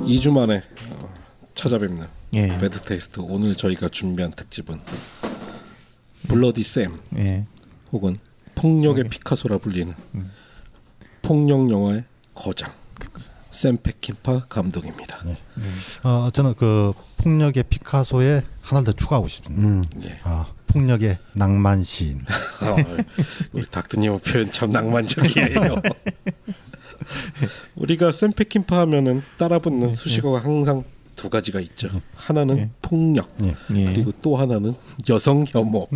2주 만에 찾아뵙는 예. 배드 테이스트. 오늘 저희가 준비한 특집은 블러디 샘 혹은 폭력의 피카소라 불리는 폭력 영화의 거장 샘 페킨파 감독입니다. 저는 그 폭력의 피카소에 하나를 더 추가하고 싶습니다. 폭력의 낭만 시인. 우리 닥터님 표현 참 낭만적이에요. 우리가 샘 페킨파 하면은 따라붙는 수식어가 항상 두 가지가 있죠. 하나는 폭력, 그리고 또 하나는 여성 혐오.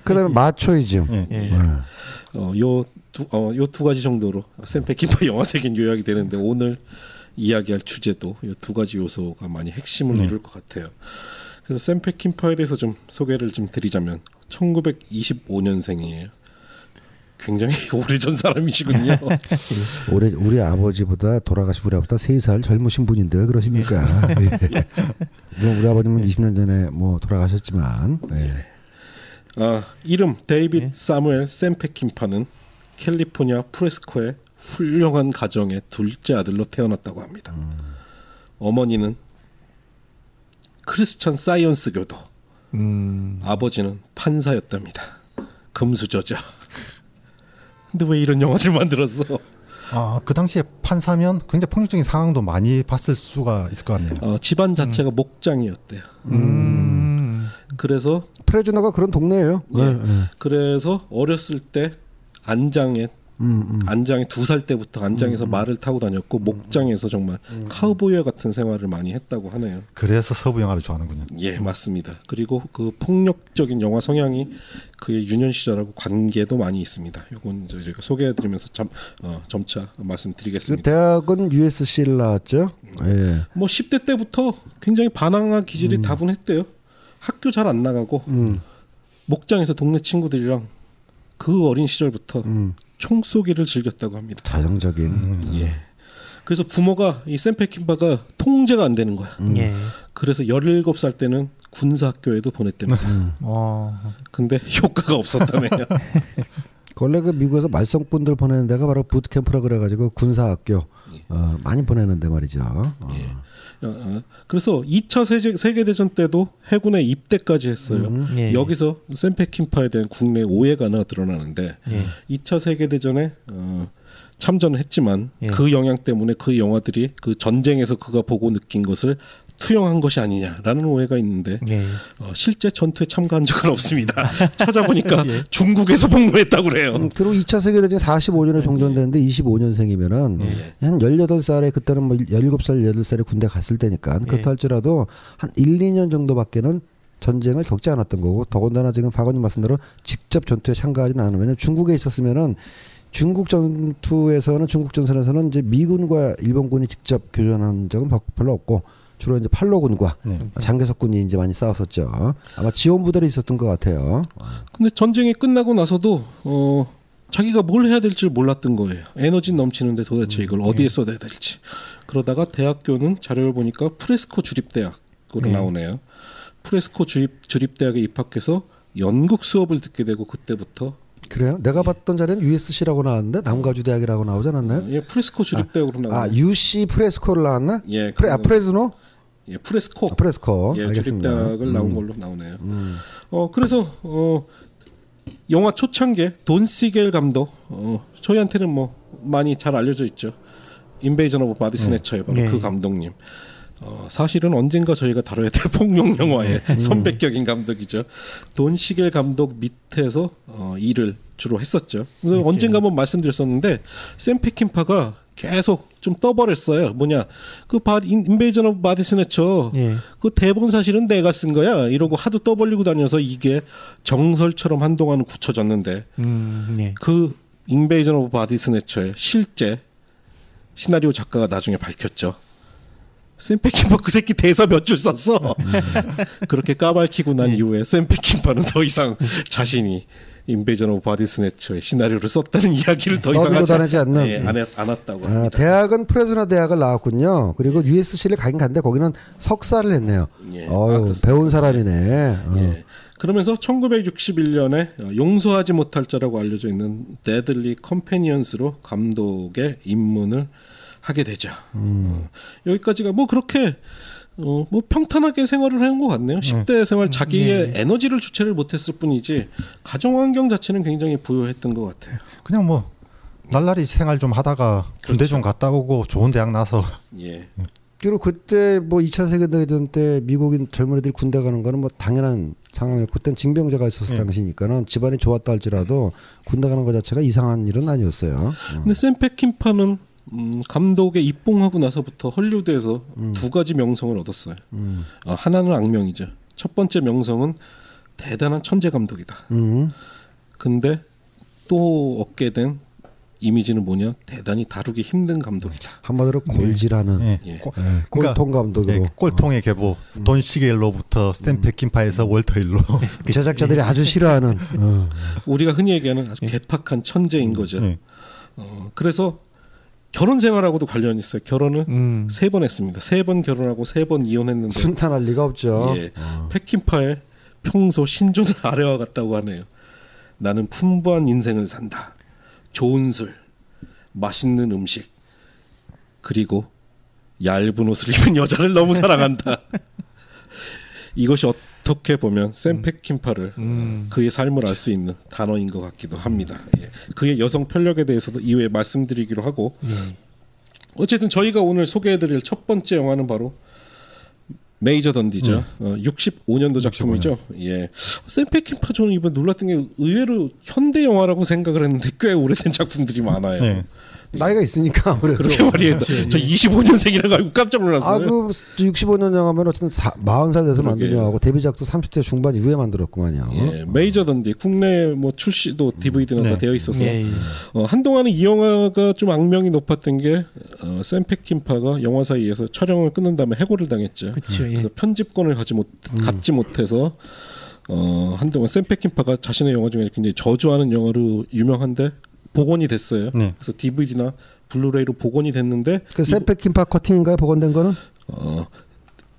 그다음에 마초이즘. 요 두 가지 정도로 샘 페킨파 영화 세계는 요약이 되는데 오늘 이야기할 주제도 이 두 가지 요소가 많이 핵심을 이룰 것 같아요. 그래서 샘 페킨파에 대해서 좀 소개를 좀 드리자면 1925년생이에요. 굉장히 오래전 사람이시군요. 우리 아버지보다 돌아가신 우리 아버지보다 3살 젊으신 분인데 왜 그러십니까? 물론 우리 아버님은 20년 전에 뭐 돌아가셨지만. 이름 데이빗 사무엘 샘 페킨파는 캘리포니아 프레스코의 훌륭한 가정의 둘째 아들로 태어났다고 합니다. 어머니는 크리스천 사이언스 교도, 아버지는 판사였답니다. 금수저죠. 근데 왜 이런 영화들 만들었어? 그 당시에 판사면 굉장히 폭력적인 상황도 많이 봤을 수가 있을 것 같네요. 집안 자체가 목장이었대요. 그래서 프레즈너가 그런 동네예요. 그래서 어렸을 때 안장에 2살 때부터 안장에서 말을 타고 다녔고 목장에서 정말 카우보이와 같은 생활을 많이 했다고 하네요. 그래서 서부 영화를 좋아하는군요. 예, 맞습니다. 그리고 그 폭력적인 영화 성향이 그의 유년 시절하고 관계도 많이 있습니다. 이건 저희가 소개해드리면서 점차 말씀드리겠습니다. 대학은 USC를 나왔죠. 뭐 10대 때부터 굉장히 반항아 기질이 다분했대요. 학교 잘 안 나가고 목장에서 동네 친구들이랑 그 어린 시절부터 총쏘기를 즐겼다고 합니다. 자정적인. 그래서 부모가 이 샘 페킨파가 통제가 안 되는 거야. 그래서 17살 때는 군사학교에도 보냈답니다. 근데 효과가 없었다며요. 원래 그 미국에서 말썽꾼들 보내는 데가 바로 부트캠프라 그래가지고 군사학교 많이 보내는데 말이죠. 그래서 2차 세계대전 때도 해군에 입대까지 했어요. 여기서 샘 페킨파에 대한 국내 오해가 하나 드러나는데 2차 세계대전에 참전을 했지만 그 영향 때문에 그 영화들이 그 전쟁에서 그가 보고 느낀 것을 투영한 것이 아니냐라는 오해가 있는데 실제 전투에 참가한 적은 없습니다. 찾아보니까 중국에서 복무했다고 그래요. 그리고 2차 세계대전이 45년에 종전됐는데 25년생이면은 한 18살에 그때는 뭐 17살, 18살에 군대 갔을 때니까 그렇다 할지라도 한 1, 2년 정도밖에는 전쟁을 겪지 않았던 거고 더군다나 지금 박원님 말씀대로 직접 전투에 참가하지는 않으면 왜냐면 중국에 있었으면은 중국 전투에서는 중국 전선에서는 이제 미군과 일본군이 직접 교전한 적은 별로 없고 주로 이제 팔로군과 장개석군이 이제 많이 싸웠었죠. 아마 지원 부대로 있었던 것 같아요. 근데 전쟁이 끝나고 나서도 자기가 뭘 해야 될지 몰랐던 거예요. 에너지 넘치는데 도대체 이걸 어디에 쏟아야 될지. 그러다가 대학교는 자료를 보니까 프레스코 주립대학으로 나오네요. 프레스코 주립대학에 입학해서 연극 수업을 듣게 되고 그때부터. 그래요? 내가 봤던 자리는 USC라고 나왔는데 남가주대학이라고 나오지 않았나요? 프레스코 주립대학으로 나오네요. UC 프레스코를 나왔나? 프레즈노? 프레스코. 프레스코. 알겠습니다. 주립대학을 나온 걸로 나오네요. 그래서 영화 초창기에 돈 시겔 감독, 저희한테는 뭐 많이 잘 알려져 있죠. 인베이전 오브 바디 스네처의 바로 그 감독님. 사실은 언젠가 저희가 다뤄야 될 폭력 영화의 선배격인 감독이죠. 돈 시겔 감독 밑에서 일을 주로 했었죠. 그래서 언젠가 한번 말씀드렸었는데 샘 페킨파가 계속 좀 떠버렸어요. 뭐냐, 그 인베이전 오브 바디 스네처 그 대본 사실은 내가 쓴 거야 이러고 하도 떠벌리고 다녀서 이게 정설처럼 한동안은 굳혀졌는데 그 인베이전 오브 바디 스네처의 실제 시나리오 작가가 나중에 밝혔죠. 샘 페킨파 그 새끼 대사 몇 줄 썼어. 그렇게 까발키고 난 이후에 샘 페킨파는 더 이상 자신이 인베이전 오브 바디 스네처의 시나리오를 썼다는 이야기를 더 이상 하지 않는 안 했다고 합니다. 대학은 프레즈너 대학을 나왔군요. 그리고 USC를 가긴 갔는데 거기는 석사를 했네요. 배운 사람이네. 그러면서 1961년에 용서하지 못할 자라고 알려져 있는 데들리 컴패니언스로 감독의 입문을 하게 되죠. 여기까지가 뭐 그렇게 뭐 평탄하게 생활을 해온 것 같네요. 10대 생활 자기의 에너지를 주체를 못했을 뿐이지 가정 환경 자체는 굉장히 부유했던 것 같아요. 그냥 뭐 날라리 생활 좀 하다가 군대 좀 갔다 오고 좋은 대학 나서. 예. 그리고 그때 뭐 2차 세계대전 때 미국인 젊은이들이 군대 가는 거는 뭐 당연한 상황이었고 그때는 징병제가 있었을 당시니까는 집안이 좋았다 할지라도 군대 가는 것 자체가 이상한 일은 아니었어요. 근데 샘 페킨파는 감독에 입봉하고 나서부터 헐리우드에서 두 가지 명성을 얻었어요. 하나는 악명이죠. 첫 번째 명성은 대단한 천재 감독이다. 근데 또 얻게 된 이미지는 뭐냐? 대단히 다루기 힘든 감독이다. 한마디로 골질하는 꼴통 감독으로. 꼴통의 계보. 돈 시겔로부터 샘 페킨파에서 월터 힐로. 제작자들이 아주 싫어하는. 우리가 흔히 얘기하는 아주 개팍한 천재인 거죠. 그래서 결혼 생활하고도 관련이 있어요. 결혼을 3번 했습니다. 3번 결혼하고 3번 이혼했는데 순탄할 리가 없죠. 예, 페킨파의 평소 신조는 아래와 같다고 하네요. 나는 풍부한 인생을 산다. 좋은 술, 맛있는 음식, 그리고 얇은 옷을 입은 여자를 너무 사랑한다. 이것이 어떻게 보면 샘 페킨파를 그의 삶을 알 수 있는 단어인 것 같기도 합니다. 예. 그의 여성 편력에 대해서도 이후에 말씀드리기로 하고 어쨌든 저희가 오늘 소개해드릴 첫 번째 영화는 바로 메이저 던디죠. 65년도 작품이죠. 예. 샘 페킨파 저는 이번 놀랐던 게 의외로 현대 영화라고 생각을 했는데 꽤 오래된 작품들이 많아요. 네. 나이가 있으니까 아무래도. 그렇게 말이에요. 저 25년생이라고 알고 깜짝 놀랐어요. 그 65년 영화면 어쨌든 40살 돼서 만든 영화고 데뷔작도 30대 중반 이후에 만들었구만요. 예, 메이저 던디 국내 뭐 출시도 DVD나 다 되어 있어서 한동안은 이 영화가 좀 악명이 높았던 게 샘 페킨파가 영화사에서 촬영을 끊은 다음에 해고를 당했죠. 그래서 편집권을 갖지 못해서 한동안 샘 페킨파가 자신의 영화 중에 굉장히 저주하는 영화로 유명한데 복원이 됐어요. 그래서 DVD나 블루레이로 복원이 됐는데 그 샘 페킨파 커팅인가요? 복원된 거는?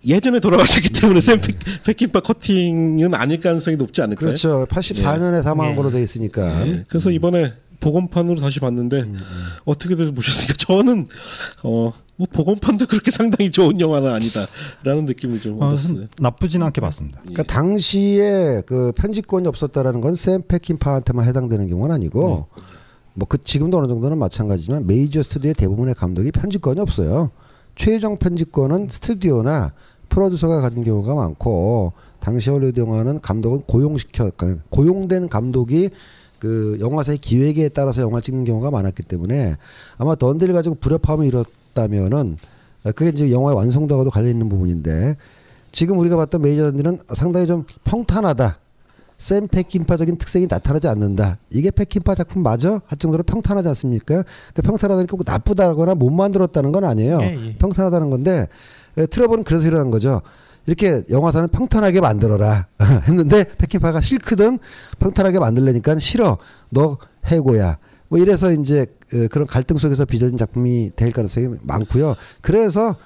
예전에 돌아가셨기 때문에 샘 페킨파 커팅은 아닐 가능성이 높지 않을까요? 그렇죠. 84년에 사망한 걸로 돼 있으니까. 그래서 이번에 복원판으로 다시 봤는데 어떻게 돼서 보셨습니까? 저는 뭐 복원판도 그렇게 상당히 좋은 영화는 아니다라는 느낌을 좀 얻었어요. 나쁘진 않게 봤습니다. 그러니까 당시에 그 편집권이 없었다라는 건 샘 페킨파한테만 해당되는 경우는 아니고 뭐 그 지금도 어느 정도는 마찬가지지만 메이저 스튜디오의 대부분의 감독이 편집권이 없어요. 최종 편집권은 스튜디오나 프로듀서가 가진 경우가 많고 당시 헐리우드 영화는 감독은 고용된 감독이 그 영화사의 기획에 따라서 영화를 찍는 경우가 많았기 때문에 아마 던디를 가지고 불협화음이 일었다면은 그게 이제 영화의 완성도와도 관련 있는 부분인데 지금 우리가 봤던 메이저 던디는 상당히 좀 평탄하다. 샘 페킨파적인 특색이 나타나지 않는다. 이게 페킨파 작품 맞아? 할 정도로 평탄하지 않습니까? 그 평탄하다니까 꼭 나쁘다거나 못 만들었다는 건 아니에요. 평탄하다는 건데 트러블은 그래서 일어난 거죠. 이렇게 영화사는 평탄하게 만들어라 했는데 페킨파가 싫거든. 평탄하게 만들려니까 싫어. 너 해고야. 뭐 이래서 이제 그런 갈등 속에서 빚어진 작품이 될 가능성이 많고요. 그래서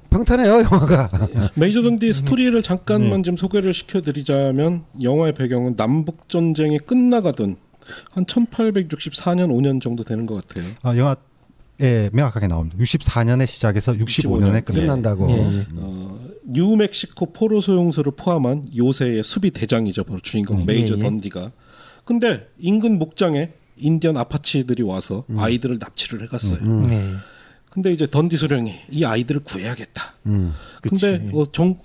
평탄해요 영화가. 메이저 던디 스토리를 잠깐만 좀 소개를 시켜드리자면 영화의 배경은 남북 전쟁이 끝나가던 한 1864년 5년 정도 되는 것 같아요. 영화에 명확하게 나옵니다. 64년에 시작해서 65년에 끝난다고. 뉴멕시코 포로 소용소를 포함한 요새의 수비 대장이죠. 바로 주인공 메이저 던디가. 근데 인근 목장에 인디언 아파치들이 와서 아이들을 납치를 해갔어요. 근데 이제 던디 소령이 이 아이들을 구해야겠다. 근데 어떤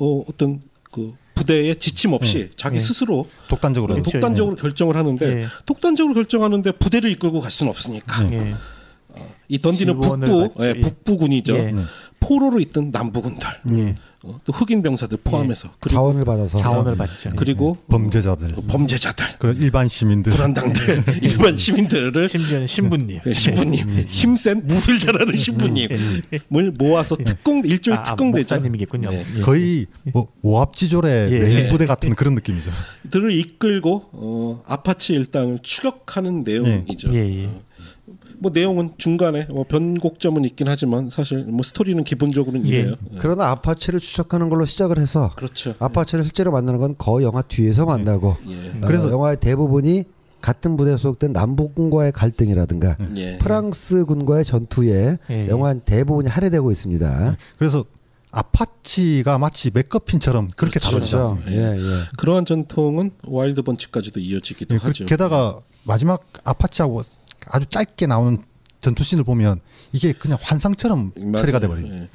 그 부대에 지침 없이 자기 스스로 독단적으로 결정을 하는데 독단적으로 결정하는데 부대를 이끌고 갈 수는 없으니까 이 던디는 북부군이죠. 포로로 있던 남부군들, 또 흑인 병사들 포함해서 자원을 받아서 자원을 받죠. 그리고 범죄자들, 그리고 일반 시민들, 불안당들, 일반 시민들을 심지어는 신부님, 힘센 무술 잘하는 신부님을 모아서 일종의 특공대죠. 목사님이겠군요. 거의 뭐 오합지졸의 메인 부대 같은 그런 느낌이죠. 들을 이끌고 아파치 일당을 추격하는 내용이죠. 뭐 내용은 중간에 변곡점은 있긴 하지만 사실 뭐 스토리는 기본적으로는 이래요. 그러나 아파치를 추적하는 걸로 시작을 해서 그렇죠. 아파치를 실제로 만나는 건 거의 영화 뒤에서 만나고 그래서 영화의 대부분이 같은 부대에 소속된 남북군과의 갈등이라든가 예. 프랑스군과의 전투에 예. 영화 대부분이 할애되고 있습니다. 그래서 아파치가 마치 맥거핀처럼 그렇게 다뤄지지 그렇죠. 않습니까? 예, 예. 그러한 전통은 와일드 번치까지도 이어지기도 예, 하죠. 게다가 마지막 아파치하고 아주 짧게 나오는 전투씬을 보면 이게 그냥 환상처럼 처리가 돼버려요. 예.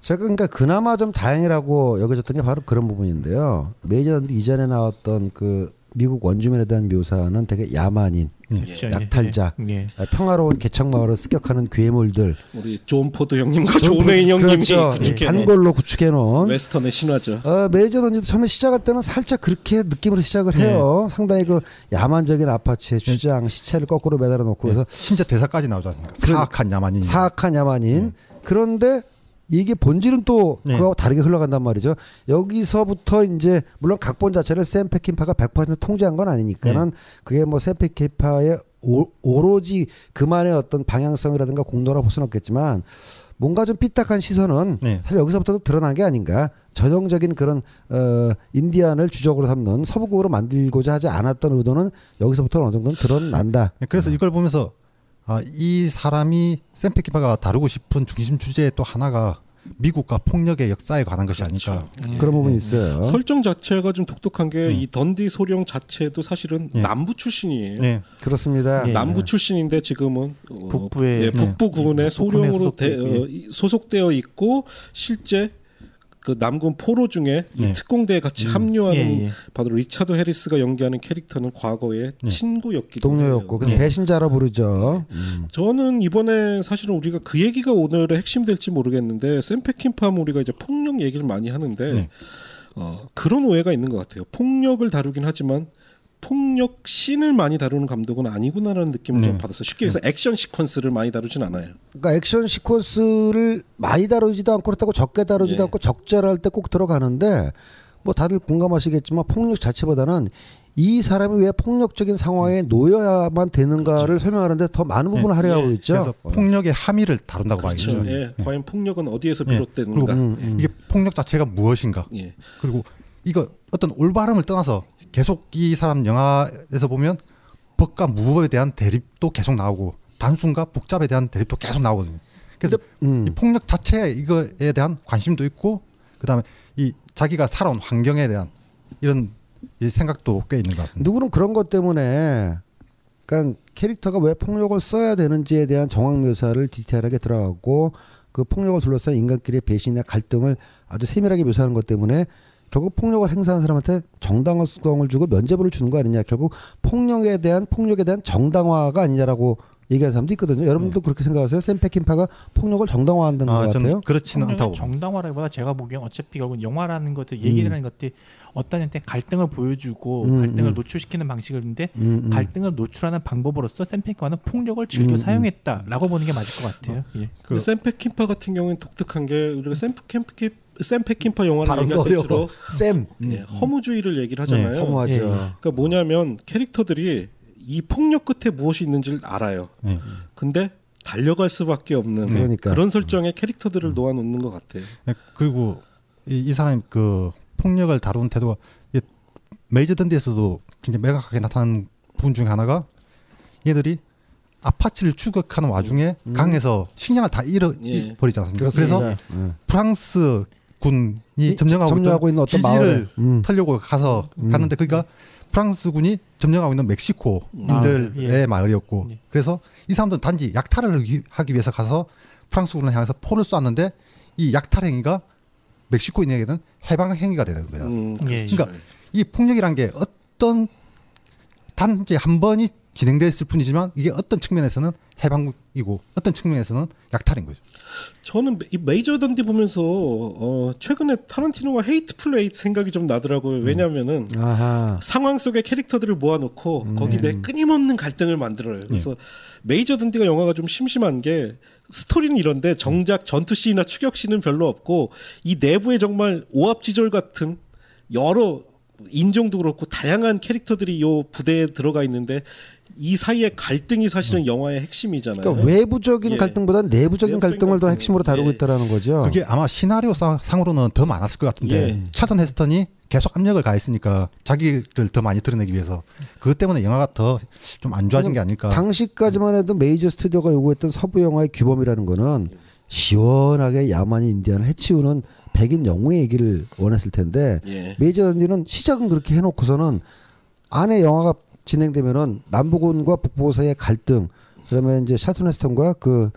제가 그러니까 그나마 좀 다행이라고 여겨졌던 게 바로 그런 부분인데요. 메이저던디 이전에 나왔던 그 미국 원주민에 대한 묘사는 되게 야만인, 그렇죠. 약탈자, 예. 평화로운 개척마을을 습격하는 괴물들. 우리 존 포드 형님과 존 웨인 형님이 그렇죠. 단골로 구축해 놓은 웨스턴의 신화죠. 메이저던지도 처음에 시작할 때는 살짝 그렇게 느낌으로 시작을 해요. 상당히 그 야만적인 아파치의 주장, 시체를 거꾸로 매달아 놓고 그래서 진짜 대사까지 나오지 않습니까? 사악한 야만인. 사악한 야만인. 그런데 이게 본질은 또 그거하고 다르게 흘러간단 말이죠. 여기서부터 이제 물론 각본 자체를 샘 페킨파가 100% 통제한 건 아니니까는 그게 뭐 샘 페킨파의 오로지 그만의 어떤 방향성이라든가 공로라고 볼 수는 없겠지만 뭔가 좀 삐딱한 시선은 사실 여기서부터도 드러난 게 아닌가. 전형적인 그런 인디안을 주적으로 삼는 서부국으로 만들고자 하지 않았던 의도는 여기서부터 어느 정도는 드러난다. 그래서 이걸 보면서 이 사람이 샘 페킨파가 다루고 싶은 중심 주제의 또 하나가 미국과 폭력의 역사에 관한 것이 아닐까. 그런 부분이 있어요. 설정 자체가 좀 독특한 게 이 던디 소령 자체도 사실은 남부 출신이에요. 그렇습니다. 남부 출신인데 지금은 북부의 북부군의 소령으로 소속되어 있고 실제 그 남군 포로 중에 이 특공대에 같이 합류하는 바로 리차드 해리스가 연기하는 캐릭터는 과거의 친구였기도 동료였고 그래서 배신자라 부르죠. 저는 이번에 사실은 우리가 그 얘기가 오늘의 핵심 될지 모르겠는데 샘 페킨파 하면 우리가 이제 폭력 얘기를 많이 하는데 그런 오해가 있는 것 같아요. 폭력을 다루긴 하지만 폭력 씬을 많이 다루는 감독은 아니구나라는 느낌을 좀 받았어요. 쉽게 해서 액션 시퀀스를 많이 다루진 않아요. 그러니까 액션 시퀀스를 많이 다루지도 않고 그렇다고 적게 다루지도 않고 적절할 때 꼭 들어가는데 뭐 다들 공감하시겠지만 폭력 자체보다는 이 사람이 왜 폭력적인 상황에 놓여야만 되는가를 설명하는데 더 많은 부분을 할애하고 있죠. 그래서 폭력의 함의를 다룬다고 봐야죠. 과연 폭력은 어디에서 비롯되는가. 이게 폭력 자체가 무엇인가. 그리고 이거 어떤 올바름을 떠나서 계속 이 사람 영화에서 보면 법과 무법에 대한 대립도 계속 나오고 단순과 복잡에 대한 대립도 계속 나오거든요. 그래서 이 폭력 자체에 이거에 대한 관심도 있고 그다음에 이 자기가 살아온 환경에 대한 이런 이 생각도 꽤 있는 것 같습니다. 누구는 그런 것 때문에 그러니까 캐릭터가 왜 폭력을 써야 되는지에 대한 정황 묘사를 디테일하게 들어가고 그 폭력을 둘러싼 인간끼리의 배신이나 갈등을 아주 세밀하게 묘사하는 것 때문에 결국 폭력을 행사하는 사람한테 정당성을 주고 면죄부를 주는 거 아니냐. 결국 폭력에 대한 정당화가 아니냐라고 얘기하는 사람도 있거든요. 여러분들도 그렇게 생각하세요? 샘 페킨파가 폭력을 정당화한다는 것 같아요? 그렇지는 않다고. 정당화라기보다 제가 보기엔 어차피 결국 영화라는 것들 얘기라는 것들이 어떤 한테 갈등을 보여주고 갈등을 노출시키는 방식인데 갈등을 노출하는 방법으로서 샘 페킨파는 폭력을 즐겨 사용했다라고 보는 게 맞을 것 같아요. 근데 샘 페킨파 같은 경우는 독특한 게 우리가 샘 페킨파 영화를 얘기할수록 허무주의를 얘기를 하잖아요. 허무하죠. 그러니까 뭐냐면 캐릭터들이 이 폭력 끝에 무엇이 있는지를 알아요. 근데 달려갈 수밖에 없는 그런 설정의 캐릭터들을 놓아놓는 것 같아요. 그리고 이 사람이 그 폭력을 다루는 태도가 메이저 던디에서도 굉장히 매각하게 나타나는 부분 중에 하나가 얘들이 아파치를 추격하는 와중에 강에서 식량을 다 잃어버리지 않습니까? 그래서 프랑스 군이 점령하고 있는 어떤 기지를 털려고 갔는데 그러니까 프랑스군이 점령하고 있는 멕시코인들의 마을이었고 그래서 이 사람들은 단지 약탈을 하기 위해서 가서 프랑스군을 향해서 포를 쐈는데 이 약탈 행위가 멕시코인에게는 해방 행위가 되는 거예요. 그러니까 이 폭력이란 게 어떤 단지 한 번이 진행됐을 뿐이지만 이게 어떤 측면에서는 해방이고 어떤 측면에서는 약탈인 거죠. 저는 이 메이저 던디 보면서 최근에 타란티노가 헤이트풀 에이트 생각이 좀 나더라고요. 왜냐하면은 상황 속의 캐릭터들을 모아놓고 거기 내 끊임없는 갈등을 만들어요. 그래서 메이저 던디가 영화가 좀 심심한 게 스토리는 이런데 정작 전투씬이나 추격씬은 별로 없고 이 내부에 정말 오합지졸 같은 여러 인종도 그렇고 다양한 캐릭터들이 요 부대에 들어가 있는데 이 사이의 갈등이 사실은 영화의 핵심이잖아요. 그러니까 외부적인 갈등보다는 내부적인 갈등을 더 핵심으로 다루고 있다라는 거죠. 그게 아마 시나리오 상으로는 더 많았을 것 같은데 차던 헤스턴이 계속 압력을 가했으니까 자기를 더 많이 드러내기 위해서 그것 때문에 영화가 더 좀 안 좋아진 게 아닐까. 당시까지만 해도 메이저 스튜디오가 요구했던 서부 영화의 규범이라는 거는 시원하게 야만인 인디안을 해치우는 백인 영웅의 얘기를 원했을 텐데 예. 메이저 던디는 시작은 그렇게 해놓고서는 안에 영화가 진행되면은 남부군과 북부 사이의 갈등, 그다음에 이제 샤튼 헤스턴과 그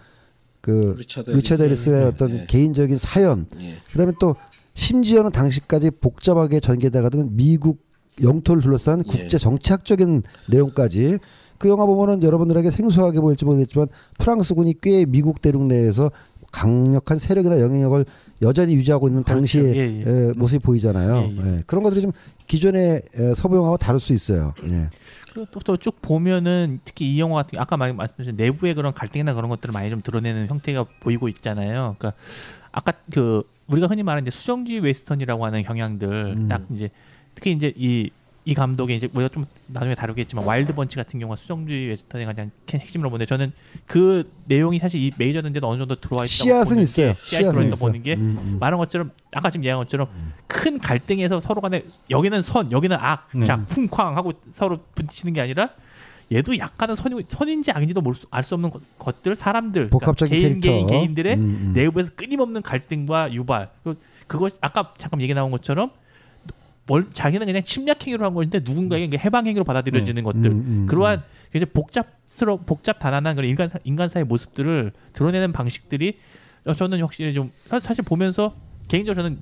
리처드 해리스의 어떤 개인적인 사연, 그다음에 또 심지어는 당시까지 복잡하게 전개돼가던 미국 영토를 둘러싼 국제 정치학적인 내용까지 그 영화 보면은 여러분들에게 생소하게 보일지 모르겠지만 프랑스군이 꽤 미국 대륙 내에서 강력한 세력이나 영향력을 여전히 유지하고 있는 당시의 모습이 보이잖아요. 그런 것들이 좀 기존의 서부 영화와 다를 수 있어요. 또 쭉 보면은 특히 이 영화 같은 아까 말씀하신 내부의 그런 갈등이나 그런 것들을 많이 좀 드러내는 형태가 보이고 있잖아요. 그러니까 아까 그 우리가 흔히 말하는 이제 수정주의 웨스턴이라고 하는 경향들 딱 이제 특히 이제 이 감독의 이제 우리가 좀 나중에 다루겠지만 와일드 번치 같은 경우가 수정주의 웨스턴의 가장 핵심으로 보는데 저는 그 내용이 사실 이 메이저 던데도 어느 정도 들어와 있다고 씨앗은 있어요. 씨앗은 보는 게 말한 것처럼 아까 지금 얘기한 것처럼 큰 갈등에서 서로 간에 여기는 선 여기는 악, 자 쿵쾅 하고 서로 부딪히는 게 아니라 얘도 약간은 선인지 악인지도 알 수 없는 것들 사람들 복합적인 그러니까 개인들의 내부에서 끊임없는 갈등과 유발 그거 아까 잠깐 얘기 나온 것처럼 자기는 그냥 침략 행위로 한 건데 누군가에게 해방 행위로 받아들여지는 것들 그러한 굉장히 복잡 단안한 그런 인간사의 모습들을 드러내는 방식들이 저는 확실히 좀 사실 보면서 개인적으로 저는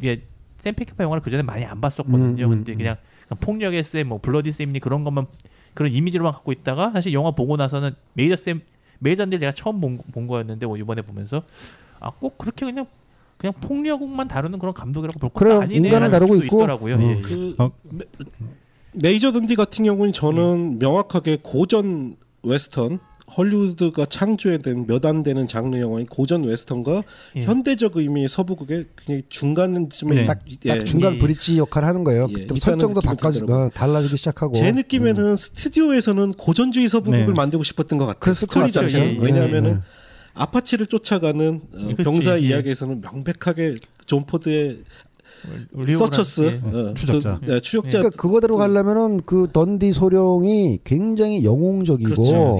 샘 페키파 영화를 그 전에 많이 안 봤었거든요. 근데 그냥 폭력의 셈, 뭐 블러디 셈니 그런 것만 그런 이미지로만 갖고 있다가 사실 영화 보고 나서는 메이저인데 내가 처음 본 거였는데 이번에 보면서 꼭 그렇게 그냥 폭력만 다루는 그런 감독이라고 볼 것도 아니네. 인간을 다루고 있고 있더라고요. 메이저 던디 같은 경우는 저는 명확하게 고전 웨스턴 헐리우드가 창조해낸 몇 안 되는 장르 영화인 고전 웨스턴과 현대적 의미의 서부극의 굉장히 중간쯤에 딱 중간 브릿지 역할을 하는 거예요. 설정도 달라지기 시작하고 제 느낌에는 스튜디오에서는 고전주의 서부극을 만들고 싶었던 것 같아요. 스토리 자체는 왜냐하면은 아파치를 쫓아가는 병사 이야기에서는 명백하게 존 포드의 서처스 추적자. 추적자. 그러니까 그거대로 가려면은 그 던디 소령이 굉장히 영웅적이고 그렇죠.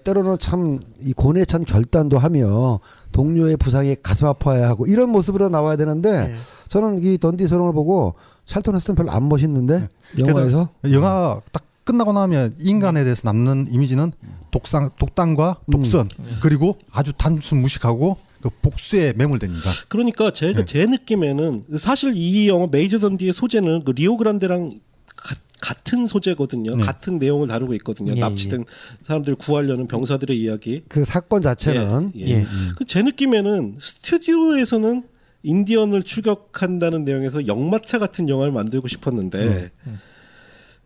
때로는 참 이 고뇌 찬 결단도 하며 동료의 부상에 가슴 아파야 하고 이런 모습으로 나와야 되는데 저는 이 던디 소령을 보고 찰턴 헤스턴 별로 안 멋있는데 영화에서 영화 딱 끝나고 나면 인간에 대해서 남는 이미지는 독단과 독선 그리고 아주 단순 무식하고 그 복수에 매몰된 인간. 그러니까 제 느낌에는 사실 이 영화 메이저 던디의 소재는 그 리오 그란데랑 같은 소재거든요. 같은 내용을 다루고 있거든요. 납치된 사람들 구하려는 병사들의 이야기. 그 사건 자체는 제 느낌에는 스튜디오에서는 인디언을 추격한다는 내용에서 역마차 같은 영화를 만들고 싶었는데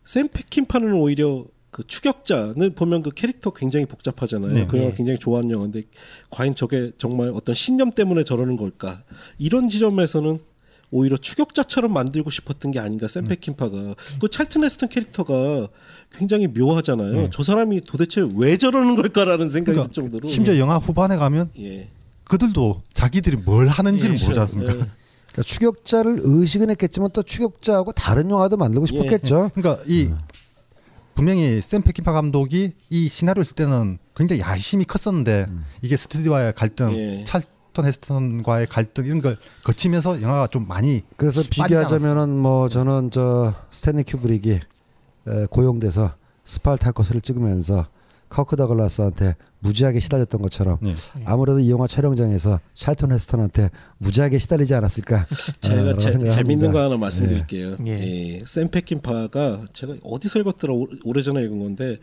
샘 페킨파는 오히려 그 추격자는 보면 그 캐릭터 굉장히 복잡하잖아요. 그 영화 굉장히 좋아하는 영화인데 과연 저게 정말 어떤 신념 때문에 저러는 걸까? 이런 지점에서는 오히려 추격자처럼 만들고 싶었던 게 아닌가. 샘 페킨파가 그 찰튼 헤스턴 캐릭터가 굉장히 묘하잖아요. 저 사람이 도대체 왜 저러는 걸까라는 생각이 들 정도로. 심지어 영화 후반에 가면 그들도 자기들이 뭘 하는지를 모르지 않습니까? 그러니까 추격자를 의식은 했겠지만 또 추격자하고 다른 영화도 만들고 싶었겠죠. 그러니까 분명히 샘 페킨파 감독이 이 시나리오를 쓸 때는 굉장히 야심이 컸었는데 이게 스튜디오와의 갈등, 찰턴 헤스턴과의 갈등 이런 걸 거치면서 영화가 좀 많이 그래서 비교하자면은 뭐 저는 저 스탠리 큐브릭이 고용돼서 스파르타쿠스를 찍으면서 커크 더글라스한테 무지하게 시달렸던 것처럼 아무래도 이 영화 촬영장에서 찰턴 헤스턴한테 무지하게 시달리지 않았을까. 제가 재밌는 거 하나 말씀드릴게요. 샘 페킨파가 제가 어디서 읽었더라 오래전에 읽은 건데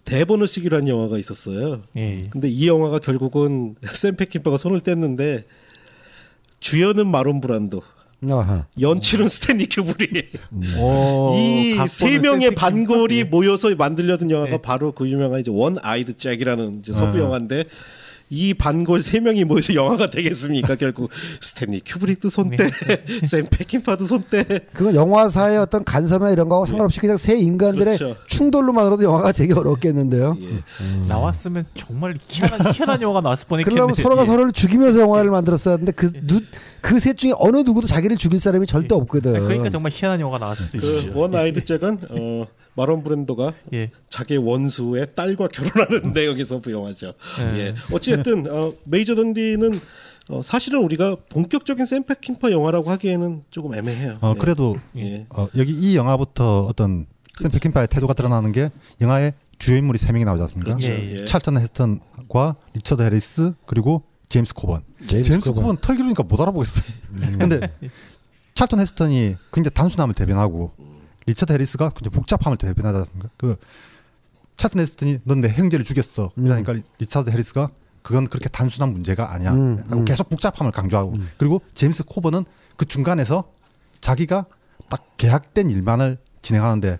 대본을 쓰기로 한 영화가 있었어요. 근데 이 영화가 결국은 샘 페킨파가 손을 뗐는데 주연은 마론 브란도, 연출은 스탠리 큐브릭. 이 세 명의 반골이 모여서 만들려던 영화가 바로 그 유명한 이제 원 아이드 잭이라는 이제 서부 영화인데 이 반골 3명이 모여서 영화가 되겠습니까? 결국 스탠리 큐브릭도 손대, 샘 페킨파도 손대. 그건 영화사의 어떤 간섭이나 이런 거하고 상관없이 그냥 세 인간들의 그렇죠. 충돌로만으로도 영화가 되게 어렵겠는데요. 나왔으면 정말 희한한 영화가 나왔을 뻔했겠는데. 그러면 서로가 서로를 죽이면서 영화를 만들었어야 하는데 그 셋 중에 어느 누구도 자기를 죽일 사람이 절대 없거든. 그러니까 정말 희한한 영화가 나왔을 수 있죠. 원 아이드 잭은 마론 브랜도가 자기의 원수의 딸과 결혼하는 내용에서 그 영화죠. 예. 어찌됐든 메이저 던디는 사실은 우리가 본격적인 샘 페킨퍼 영화라고 하기에는 조금 애매해요. 그래도 여기 이 영화부터 어떤 샘 페킨퍼의 태도가 드러나는 게 영화의 주요 인물이 3명이 나오지 않습니까? 그렇죠. 찰턴 헤스턴과 리처드 해리스 그리고 제임스 코번. 제임스 코번 털 기르니까 못 알아보겠어요. 근데 찰턴 헤스턴이 굉장히 단순함을 대변하고 리처드 해리스가 굉장히 복잡함을 대변하지 않습니까? 그 찰턴 헤스턴이 넌 내 형제를 죽였어. 이러니까 리처드 해리스가 그건 그렇게 단순한 문제가 아니야. 하고 계속 복잡함을 강조하고 그리고 제임스 코번은 그 중간에서 자기가 딱 계약된 일만을 진행하는데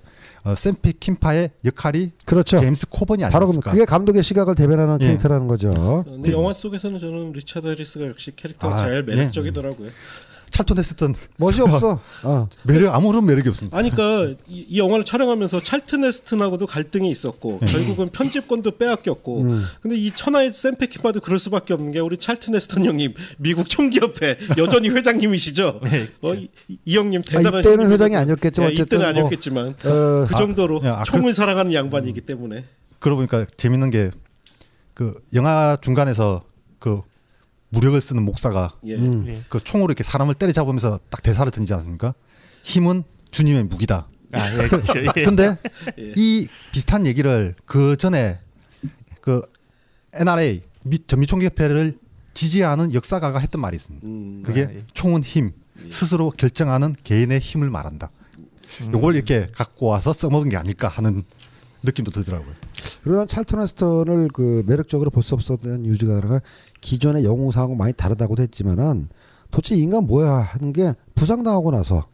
샘 페킨파의 역할이 그렇죠. 제임스 코번이 바로 아니었을까? 그게 감독의 시각을 대변하는 캐릭터라는 거죠. 근데 영화 속에서는 저는 리처드 해리스가 역시 캐릭터가 제일 매력적이더라고요. 찰턴 헤스턴 멋이 없어. 매력 아무런 매력이 없습니다. 아니 그러니까 이 영화를 촬영하면서 찰튼 헤스턴하고도 갈등이 있었고 결국은 편집권도 빼앗겼고 근데 이 천하의 샘 페킨파도 그럴 수밖에 없는 게 우리 찰튼 헤스턴 형님 미국 총기협회 여전히 회장님이시죠. 이 형님 대단한 이때는 회장이 아니었겠지만 어쨌든 이때는 아니었겠지만 그 정도로 총을 사랑하는 양반이기 때문에. 그러고 보니까 재밌는 게 그 영화 중간에서 그 무력을 쓰는 목사가 그 총으로 이렇게 사람을 때려잡으면서 딱 대사를 던지지 않습니까? 힘은 주님의 무기다. 그렇죠. 근데 이 비슷한 얘기를 그 전에 그 NRA 전미총기협회를 지지하는 역사가가 했던 말이 있습니다. 그게 총은 힘, 스스로 결정하는 개인의 힘을 말한다. 요걸 이렇게 갖고 와서 써먹은 게 아닐까 하는 느낌도 들더라고요. 그리고 난 찰턴 헤스턴을 그 매력적으로 볼 수 없었던 이유가 하나가 기존의 영웅상하고 많이 다르다고도 했지만은 도대체 이 인간 뭐야 하는 게 부상당하고 나서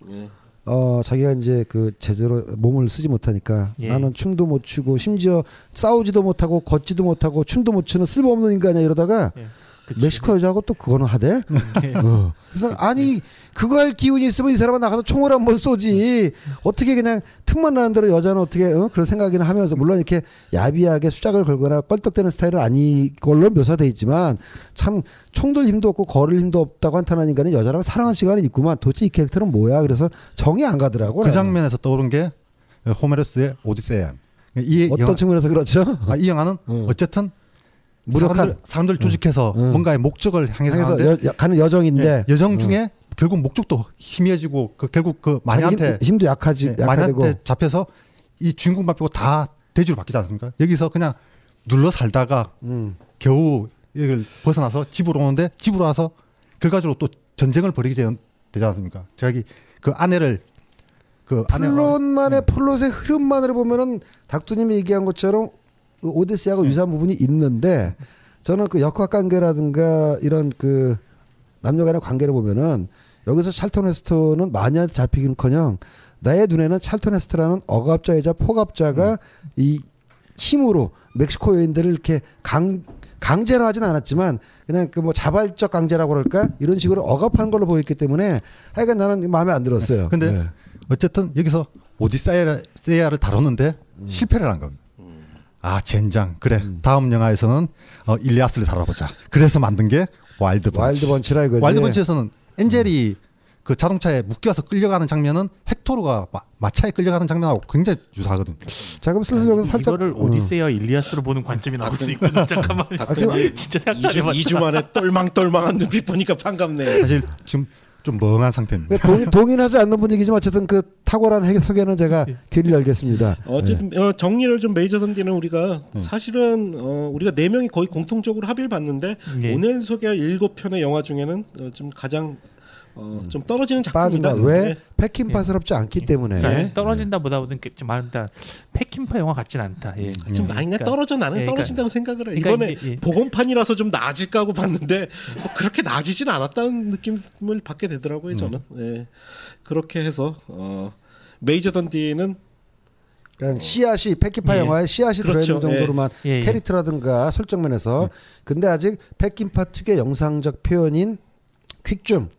자기가 이제 그 제대로 몸을 쓰지 못하니까 나는 춤도 못 추고 심지어 싸우지도 못하고 걷지도 못하고 춤도 못 추는 쓸모없는 인간이야 이러다가 멕시코 여자하고 또 그거는 하대. 그래서 아니 그거 할 기운이 있으면 이 사람은 나가서 총을 한번 쏘지. 어떻게 그냥 틈만 나는 대로 여자는 어떻게 그런 생각이나 하면서 물론 이렇게 야비하게 수작을 걸거나 껄떡대는 스타일은 아니 걸로 묘사돼 있지만 참 총들 힘도 없고 걸을 힘도 없다고 한탄한 인간이 여자랑 사랑할 시간이 있구만. 도대체 이 캐릭터는 뭐야? 그래서 정이 안 가더라고. 그 장면에서 떠오른 게 호메로스의 오디세이아. 어떤 측면에서 그렇죠? 이 영화는 어쨌든 무력한 사람들 조직해서 뭔가의 목적을 향해서 가는 여정인데 여정 중에 결국 목적도 희미해지고 결국 그 마녀한테 힘도 약하되고 마녀한테 잡혀서 이 주인공 바뀌고 다 돼지로 바뀌지 않습니까? 여기서 그냥 눌러 살다가 겨우 이걸 벗어나서 집으로 오는데 집으로 와서 결과적으로 또 전쟁을 벌이게 되지 않습니까? 자기 그 아내를 플롯의 흐름만으로 보면은 닥두님이 얘기한 것처럼 오데시아하고 유사한 부분이 있는데 저는 그 역학 관계라든가 이런 그 남녀간의 관계를 보면은 여기서 찰턴 헤스턴은 마녀한테 잡히기는커녕 나의 눈에는 찰턴 헤스턴이라는 억압자이자 포갑자가 이 힘으로 멕시코 여인들을 이렇게 강제로 하진 않았지만 그냥 그 뭐 자발적 강제라고 그럴까 이런 식으로 억압한 걸로 보였기 때문에 하여간 나는 마음에 안 들었어요. 근데 어쨌든 여기서 오디세이아를 다루는데 실패를 한 겁니다. 젠장. 그래. 다음 영화에서는 일리아스를 다뤄보자. 그래서 만든 게 와일드 번치. 와일드 번치라 이거지. 와일드 번치에서는 엔젤이 그 자동차에 묶여서 끌려가는 장면은 헥토르가 마차에 끌려가는 장면하고 굉장히 유사하거든요. 자 그럼 슬슬 여기서 살짝 이거를 오디세이와 일리아스로 보는 관점이 나올 수 있구나. 잠깐만. 진짜 생각 안 해봤다. 2주 만에 똘망똘망한 눈빛 보니까 반갑네. 사실 지금 좀 멍한 상태입니다. 동의하지 않는 분위기지만 어쨌든 그 탁월한 해석에는 제가 귀를 열겠습니다. 어쨌든 정리를 좀 메이저 던디는 우리가 사실은 우리가 4명이 거의 공통적으로 합의를 봤는데 오늘 소개할 7편의 영화 중에는 좀 가장 좀 떨어지는 작품이다. 왜? 페킨파스럽지 않기 때문에. 그러니까 떨어진다보다는 좀 말한다. 페킨파 영화 같진 않다. 좀 아니 떨어져 나는 떨어진다고 생각을 해. 이번에 복원판이라서 좀 나아질까 하고 봤는데 뭐 그렇게 나아지진 않았다는 느낌을 받게 되더라고요. 저는. 그렇게 해서 메이저 던디는 그냥 씨앗이 패킨파 예. 영화에 씨앗이 그렇죠. 들어있는 정도로만 예. 캐릭터라든가 설정 면에서 근데 아직 패킨파 특유의 영상적 표현인 퀵줌,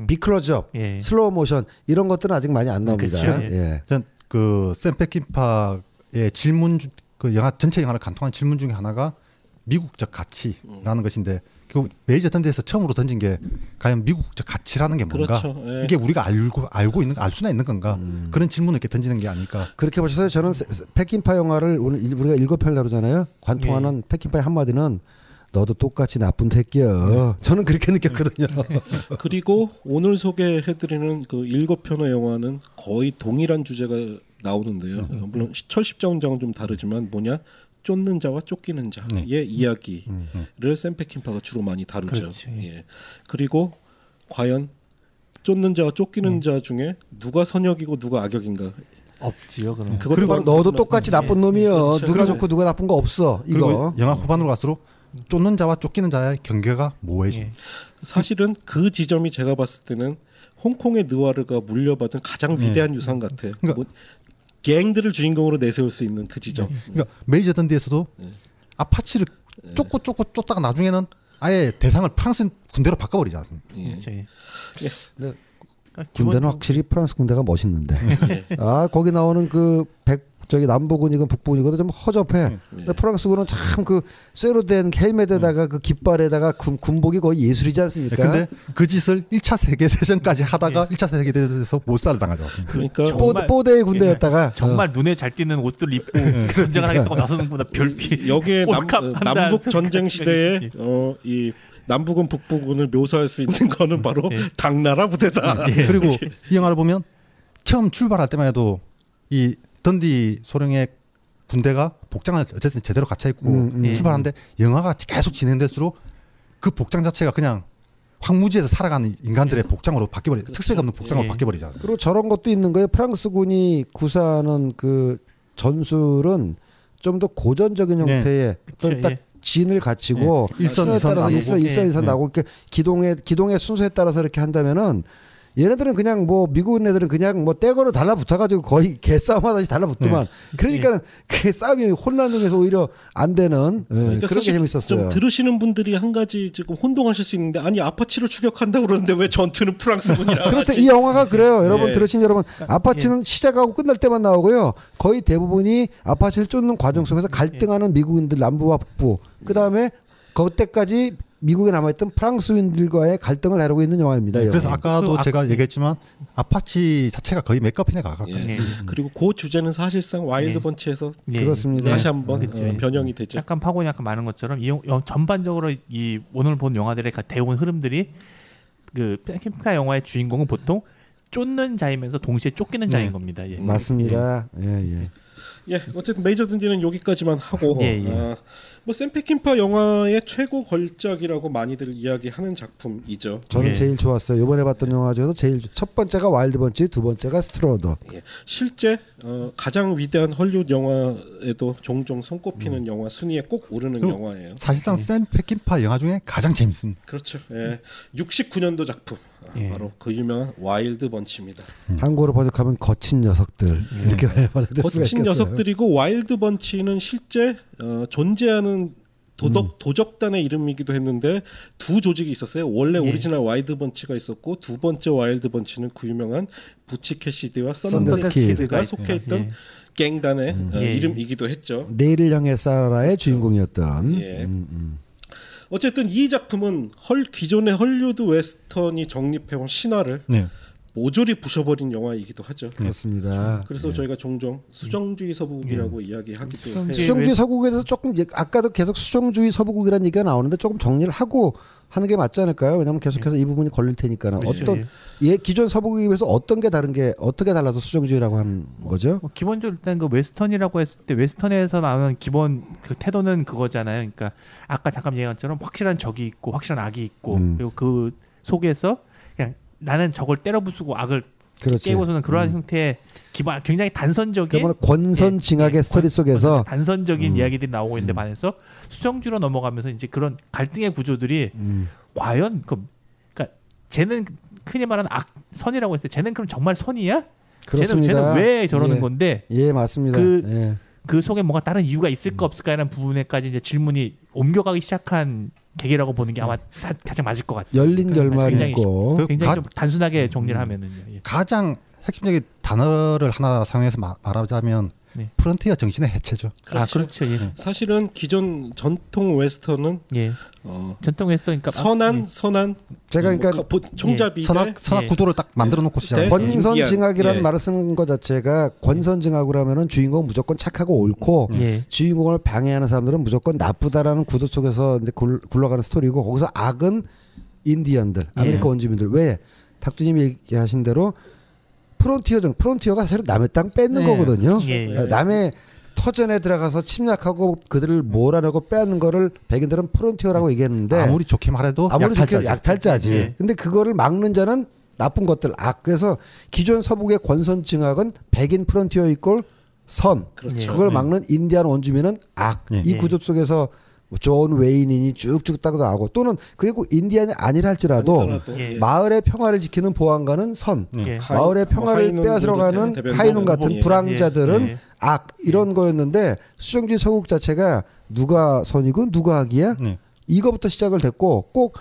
비클로즈업, 예. 슬로우 모션 이런 것들은 아직 많이 안 나옵니다. 그쵸. 예. 전그샘 페킨파의 질문 그 영화 전체 영화를 관통한 질문 중에 하나가 미국적 가치라는 것인데 그 메이저 던데에서 처음으로 던진 게 과연 미국적 가치라는 게 뭔가 그렇죠. 예. 이게 우리가 알고 있는 알 수나 있는 건가 그런 질문을 이렇게 던지는 게 아닐까. 그렇게 보셔서 저는 패킨파 영화를 오늘 우리가 7편 다루잖아요. 관통하는 패킨파의 한마디는 너도 똑같이 나쁜 새끼야. 저는 그렇게 느꼈거든요. 그리고 오늘 소개해드리는 그 7편의 영화는 거의 동일한 주제가 나오는데요. 물론 철십자훈장은 좀 다르지만 뭐냐? 쫓는 자와 쫓기는 자의 이야기를 샘 페킨파가 주로 많이 다루죠. 그렇지. 예. 그리고 과연 쫓는 자와 쫓기는 자 중에 누가 선역이고 누가 악역인가? 없지요. 그럼. 그것도 그리고 바로 너도 똑같이 나쁜 놈이여. 그렇죠. 누가 좋고 누가 나쁜 거 없어. 그리고 이거. 영화 후반으로 갈수록 쫓는 자와 쫓기는 자의 경계가 모호해져. 예. 사실은 그 지점이 제가 봤을 때는 홍콩의 느와르가 물려받은 가장 위대한 유산 같아요. 그러니까 뭐, 갱들을 주인공으로 내세울 수 있는 그 지점. 그러니까 메이저 던디에서도 아파치를 쫓다가 나중에는 아예 대상을 프랑스 군대로 바꿔버리지 않습니까? 예. 예. 네. 그러니까 군대는 기본- 확실히 프랑스 군대가 멋있는데. 아 거기 나오는 그 저기 남부군이건 북부군이건 좀 허접해. 근데 프랑스군은 참 그 쇠로 된 헬멧에다가 그 깃발에다가 군복이 거의 예술이지 않습니까? 근데 그 짓을 1차 세계대전까지 하다가 1차 세계대전에서 몰살을 당하죠. 그러니까 정말- 뽀대의 군대였다가 정말 눈에 잘 띄는 옷을 입고 전쟁을 하겠다고 나서는 것보다 별피 여기에 꼴값한다는 남북 전쟁 생각이 시대에 예. 이 남북은 북부군을 묘사할 수 있는 거는 바로 예. 당나라 부대다. 그리고 이 영화를 보면 처음 출발할 때만 해도 이 던디 소령의 군대가 복장을 어쨌든 제대로 갖춰 입고 출발하는데 영화가 계속 진행될수록 그 복장 자체가 그냥 황무지에서 살아가는 인간들의 복장으로 바뀌어버리 특색 없는 복장으로 예. 바뀌어버리지 않습니까? 그리고 저런 것도 있는 거예요. 프랑스군이 구사하는 그 전술은 좀 더 고전적인 형태의 그쵸, 딱 예. 진을 갖추고 일선, 순서에 이선 따라서 나누고. 일선 이선 예. 나고 이렇게 기동의 순서에 따라서 이렇게 한다면은 얘네들은 그냥 뭐 미국 애들은 그냥 뭐 떼거로 달라붙어가지고 거의 개싸움하듯이 달라붙더만 그러니까는 그 싸움이 혼란 중에서 오히려 안 되는 예, 그러니까 그런 게 사실 재밌었어요. 좀 들으시는 분들이 한 가지 지금 혼동하실 수 있는데 아니 아파치를 추격한다고 그러는데 왜 전투는 프랑스군이라 그렇죠. 하지? 이 영화가 그래요. 여러분 예. 들으신 여러분 아파치는 시작하고 끝날 때만 나오고요. 거의 대부분이 아파치를 쫓는 과정 속에서 갈등하는 미국인들 남부와 북부 그 다음에 그때까지 미국에 남아있던 프랑스인들과의 갈등을 다루고 있는 영화입니다. 이 그래서 영화. 아까도 제가 얘기했지만 아파치 자체가 거의 맥커핀에 가깝거든요. 예. 예. 그리고 그 주제는 사실상 와일드 예. 번치에서 예. 그렇습니다. 다시 한번 그렇죠. 예. 변형이 되죠. 약간 파고는 약간 많은 것처럼 전반적으로 이 오늘 본 영화들의 대온 흐름들이 그 캠프카 영화의 주인공은 보통 쫓는 자이면서 동시에 쫓기는 자인 겁니다. 예. 맞습니다. 예. 예, 어쨌든 메이저 든디는 여기까지만 하고 예, 예. 뭐샘 페킨파 영화의 최고 걸작이라고 많이들 이야기하는 작품이죠. 저는 예. 제일 좋았어요. 이번에 봤던 영화 중에서 제일 첫 번째가 와일드 번치, 두 번째가 스트로더. 예. 실제 가장 위대한 헐리우드 영화에도 종종 손꼽히는 영화 순위에 꼭 오르는 그리고 영화예요. 사실상 샘 페킨파 영화 중에 가장 재밌습니다. 그렇죠. 예. 69년도 작품 예. 바로 그 유명한 와일드 번치입니다. 한국어로 번역하면 거친 녀석들 이렇게 번역될 수가 거친 있겠어요. 녀석들이고 와일드 번치는 실제 존재하는 도적단의 이름이기도 했는데 두 조직이 있었어요. 원래 예. 오리지널 와일드 번치가 있었고 두 번째 와일드 번치는 그 유명한 부치 캐시디와 썬더스 썬더스 키드가 키드가 속해 있던 예. 갱단의 예. 이름이기도 했죠. 내일을 향해 살아라의 주인공이었던. 예. 어쨌든 이 작품은 기존의 헐리우드 웨스턴이 정립해온 신화를 네. 모조리 부셔버린 영화이기도 하죠. 그렇습니다. 그래서 저희가 종종 수정주의 서부국이라고 이야기하기도 해요. 수정주의 서구국에 대해서 조금 아까도 계속 수정주의 서부국이라는 얘기가 나오는데 조금 정리를 하고 하는 게 맞지 않을까요? 왜냐하면 계속해서 이 부분이 걸릴 테니까는 그렇죠, 어떤 기존 서부국에 비해서 어떤 게 다른 게 어떻게 달라서 수정주의라고 하는 거죠? 기본적으로 일단 그 웨스턴이라고 했을 때 웨스턴에서 나오는 기본 그 태도는 그거잖아요. 그러니까 아까 잠깐 얘기한 것처럼 확실한 적이 있고 확실한 악이 있고 그리고 그 속에서 그냥 나는 적을 때려 부수고 악을 그렇지. 깨고서는 그러한 형태의 굉장히 단선적인 그러면 권선징악의 스토리 속에서 단선적인 이야기들이 나오고 있는데 반해서 수정주로 넘어가면서 이제 그런 갈등의 구조들이 과연 그러니까 쟤는 흔히 말하는 선이라고 했을 때 쟤는 그럼 정말 선이야? 그렇습니다. 쟤는 왜 저러는 예. 건데 예, 맞습니다. 예. 그 속에 뭔가 다른 이유가 있을까 없을까라는 부분에까지 이제 질문이 옮겨가기 시작한 계기라고 보는 게 아마 가장 맞을 것 같아요. 열린 결말이 굉장히 있고 굉장히 좀 단순하게 정리를 하면은요. 예. 가장 핵심적인 단어를 하나 사용해서 말하자면 네. 프론티어 정신의 해체죠. 그렇죠. 예. 사실은 기존 전통 웨스턴은 예. 전통 웨스턴 그러니까 선한 제가 그러니까 총잡이 선악 예. 구도를 딱 만들어 놓고 시작. 네. 권선징악이라는 예. 말을 쓰는 것 자체가 권선징악으로 하면은 주인공은 무조건 착하고 옳고 예. 주인공을 방해하는 사람들은 무조건 나쁘다라는 구도 속에서 이제 굴러가는 스토리고 거기서 악은 인디언들, 아메리카 원주민들. 왜 닥주님이 얘기하신 대로 프론티어가 사실 남의 땅 뺏는 네. 거거든요. 예. 남의 터전에 들어가서 침략하고 그들을 몰아내고 빼앗는 거를 백인들은 프론티어라고 얘기했는데 아무리 좋게 말해도 아무리 약탈자죠. 약탈자지. 예. 근데 그거를 막는 자는 나쁜 것들 악. 그래서 기존 서북의 권선징악은 백인 프론티어 이꼴 선. 그렇죠. 그걸 막는 인디안 원주민은 악. 예. 이 구조 속에서 존 웨인이니 쭉쭉 따고 나오고 또는 그게 꼭 인디안이 아니라 할지라도 예. 마을의 평화를 지키는 보안관은 선. 예. 마을의 평화를 빼앗으러 가는 하이눈 같은 불황자들은 예. 악 이런 거였는데 수정주의 서국 자체가 누가 선이고 누가 악이야? 네. 이거부터 시작을 됐고 꼭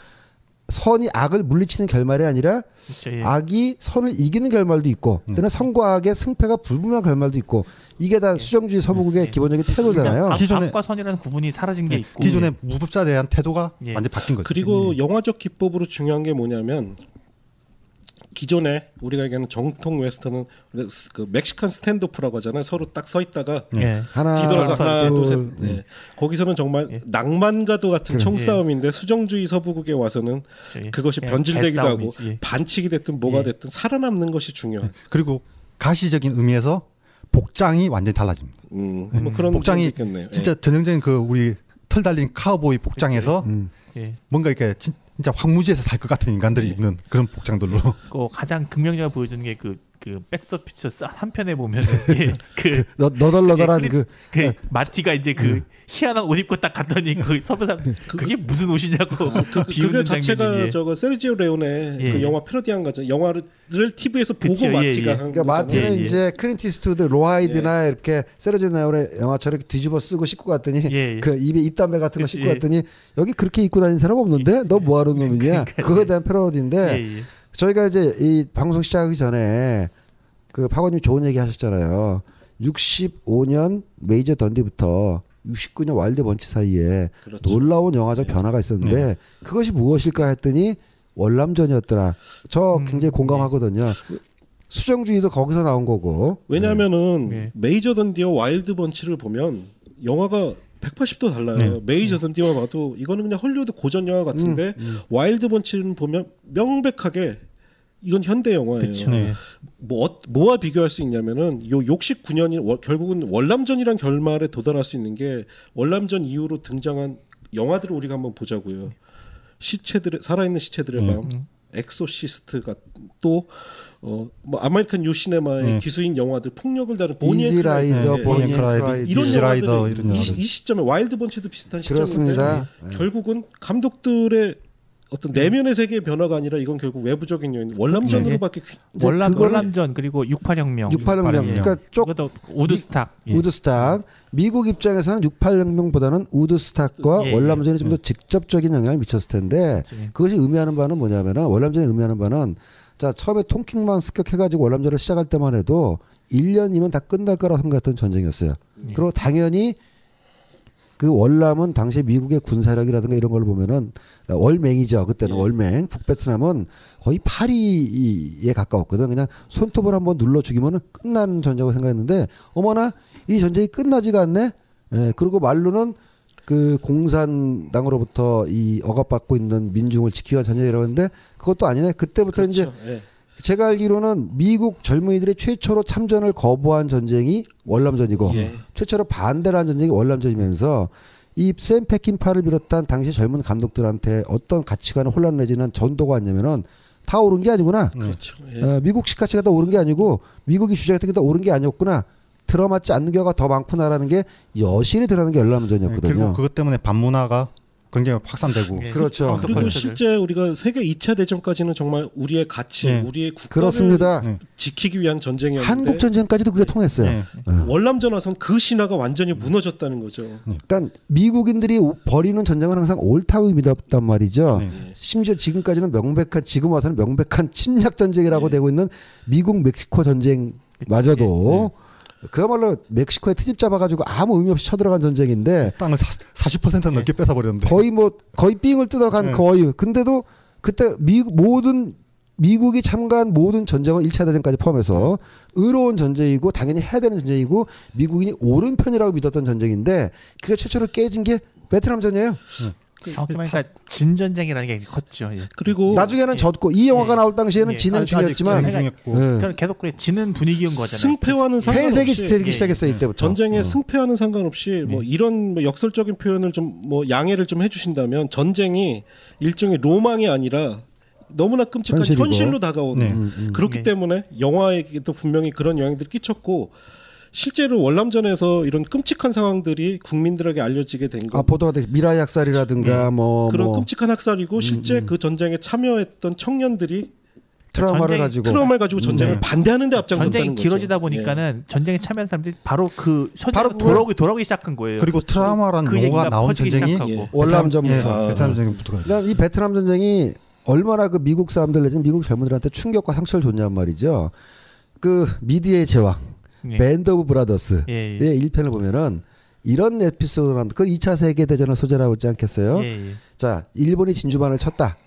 선이 악을 물리치는 결말이 아니라 그렇죠. 예. 악이 선을 이기는 결말도 있고 또는 선과 악의 승패가 불분명한 결말도 있고 이게 다 수정주의 서부국의 기본적인 태도잖아요. 그러니까 악과 선이라는 구분이 사라진 게 있고 기존의 무법자에 대한 태도가 예. 완전 히 바뀐 거죠. 그리고 영화적 기법으로 중요한 게 뭐냐면 기존에 우리가 얘기하는 정통 웨스턴은 그 멕시칸 스탠드오프라고 하잖아요. 서로 딱 서 있다가 예. 하나 뒤돌아서 하나 둘, 둘 셋. 네. 거기서는 정말 예. 낭만과도 같은 그래. 총싸움인데 수정주의 서부국에 와서는 예. 그것이 예. 변질되기도 하고 개싸움이지. 예. 반칙이 됐든 뭐가 예. 됐든 살아남는 것이 중요해. 그리고 가시적인 의미에서 복장이 완전히 달라집니다. 뭐 그런 복장이 점도 있겠네요. 진짜 전형적인 그 우리 털 달린 카우보이 복장에서 예. 뭔가 이렇게 진짜 황무지에서 살 것 같은 인간들이 입는 그런 복장들로. 그 가장 극명하게 보여주는 게 그 백서피처 3편에 보면 그 너덜너덜한 예, 그 마티가 이제 그 희한한 옷 입고 딱 갔더니 그 서부 사람 그게 무슨 옷이냐고 그게 비웃는 자체가 장면이 저거 세르지오 레오네 예. 그 영화 패러디한 거죠. 영화를 TV에서 보고 그쵸, 예, 마티가 예. 한 그러니까 마티는 예, 예. 이제 클린트 이스트우드 로하이드나 이렇게 세르제나올의 영화처럼 이렇게 뒤집어 쓰고 씻고 갔더니 예, 예. 그 입에 입담배 같은 거 그치, 씻고 예. 갔더니 여기 그렇게 입고 다니는 사람 없는데 너 뭐하러 놈이냐 그거에 대한 패러디인데 예, 예. 저희가 이제 이 방송 시작하기 전에 그 파고님 좋은 얘기 하셨잖아요. 65년 메이저 던디부터 69년 와일드 번치 사이에 그렇죠. 놀라운 영화적 변화가 있었는데 그것이 무엇일까 했더니 월남전이었더라. 저 굉장히 공감하거든요. 수정주의도 거기서 나온 거고. 왜냐하면은 네. 메이저 던디와 와일드 번치를 보면 영화가 180도 달라요. 메이저 던디만 봐도 이거는 그냥 헐리우드 고전 영화 같은데 와일드 번치는 보면 명백하게 이건 현대 영화예요. 그쵸. 네. 뭐와 비교할 수 있냐면은 요 69년이 결국은 월남전이란 결말에 도달할 수 있는 게 월남전 이후로 등장한 영화들을 우리가 한번 보자고요. 시체들의 살아있는 시체들의 방, 엑소시스트가 또 뭐 아메리칸 뉴 시네마의 기수인 영화들 폭력을 다룬 보니 앤 이지라이더, 클라이드, 보니 앤 클라이드, 클라이드. 이런 이지라이더 영화들이 이런 영화들. 이 시점에 와일드 번치도 비슷한 그렇습니다. 시점인데 결국은 감독들의 어떤 내면의 세계의 변화가 아니라 이건 결국 외부적인 요인 월남전으로밖에 이제 그거를- 월남전 그리고 68혁명 68혁명. 그러니까 쪽 이것도 우드스탁 예. 우드스탁. 미국 입장에서는 68혁명보다는 우드스탁과 예, 월남전이 좀 더 직접적인 영향을 미쳤을 텐데 그것이 의미하는 바는 뭐냐면은 월남전이 의미하는 바는 자 처음에 통킹만 습격해가지고 월남전을 시작할 때만 해도 1년이면 다 끝날 거라고 생각했던 전쟁이었어요. 그리고 당연히 그 월남은 당시 미국의 군사력이라든가 이런 걸 보면은 월맹이죠. 그때는 월맹. 북베트남은 거의 파리에 가까웠거든. 그냥 손톱을 한번 눌러 죽이면은 끝나는 전쟁을 생각했는데 어머나 이 전쟁이 끝나지가 않네. 예, 그리고 말로는 그 공산당으로부터 이 억압받고 있는 민중을 지키기 위한 전쟁이라고 했는데 그것도 아니네. 그때부터 이제 예. 제가 알기로는 미국 젊은이들이 최초로 참전을 거부한 전쟁이 월남전이고 예. 최초로 반대를 한 전쟁이 월남전이면서 이 샘 페킨파를 비롯한 당시 젊은 감독들한테 어떤 가치관을 혼란 내지는 전도가 왔냐면은 다 옳은 게 아니구나. 그렇죠. 예. 미국 가치가 다 옳은 게 아니고 미국이 주장했던 게 다 옳은 게 아니었구나. 들어맞지 않는 경우가 더 많구나라는 게 여실히 드러나는 게 월남전이었거든요. 그리고 그것 때문에 반문화가 굉장히 확산되고 예. 그렇죠. 그리고 네. 실제 우리가 세계 2차 대전까지는 정말 우리의 가치, 네. 우리의 국가를 그렇습니다. 지키기 위한 전쟁이었는데 한국 전쟁까지도 그게 통했어요. 네. 월남전 와선 그 신화가 완전히 무너졌다는 거죠. 그러니까 미국인들이 벌이는 전쟁은 항상 옳다고 믿었단 말이죠. 네. 심지어 지금까지는 명백한 지금 와서는 명백한 침략 전쟁이라고 되고 있는 미국 멕시코 전쟁마저도 그야말로 멕시코에 트집 잡아가지고 아무 의미 없이 쳐들어간 전쟁인데 땅을 40% 넘게 뺏어버렸는데 거의 삥을 뜯어간 거의 근데도 그때 미국이 참가한 모든 전쟁은 1차 대전까지 포함해서 의로운 전쟁이고 당연히 해야 되는 전쟁이고 미국인이 옳은 편이라고 믿었던 전쟁인데 그게 최초로 깨진 게 베트남전이에요. 그러니까 진전쟁이라는 게 컸죠. 예. 그리고 나중에는 졌고 이 영화가 나올 당시에는 진행 중이었지만 중이었고 계속 그래 지는 분위기인 거잖아요. 승패와는 폐색이 상관없이 되기 시작했어요 이때부터. 전쟁의 승패와는 상관없이 뭐 이런 뭐 역설적인 표현을 좀 뭐 양해를 좀 해주신다면 전쟁이 일종의 로망이 아니라 너무나 끔찍한 현실이고. 현실로 다가오는 네. 그렇기 때문에 영화에게도 분명히 그런 영향들이 끼쳤고 실제로 월남전에서 이런 끔찍한 상황들이 국민들에게 알려지게 된 거. 보도가 돼 미라의 학살이라든가 그런 끔찍한 학살이고 실제 그 전쟁에 참여했던 청년들이 트라우마를 가지고 트라우마를 가지고 전쟁을 반대하는 데 앞장섰다는 전쟁이 거죠. 길어지다 보니까는 전쟁에 참여한 사람들이 바로 그 바로 현장으로 돌아오기 시작한 거예요. 그리고 트라우마란 그 용어가 얘기가 나온 퍼지기 전쟁이 시작하고. 월남전부터. 베트남 전쟁부터가 그러니까 이 베트남 전쟁이 얼마나 그 미국 사람들 내지는 미국 젊은이들한테 충격과 상처를 줬냔 말이죠. 그 미디의 제왕, 예. 밴드 오브 브라더스의 예, 1편을 보면은 이런 에피소드가 나옵니다. 그걸 2차 세계대전을 소재라고 하지 않겠어요? 예, 예. 자, 일본이 진주만을 쳤다.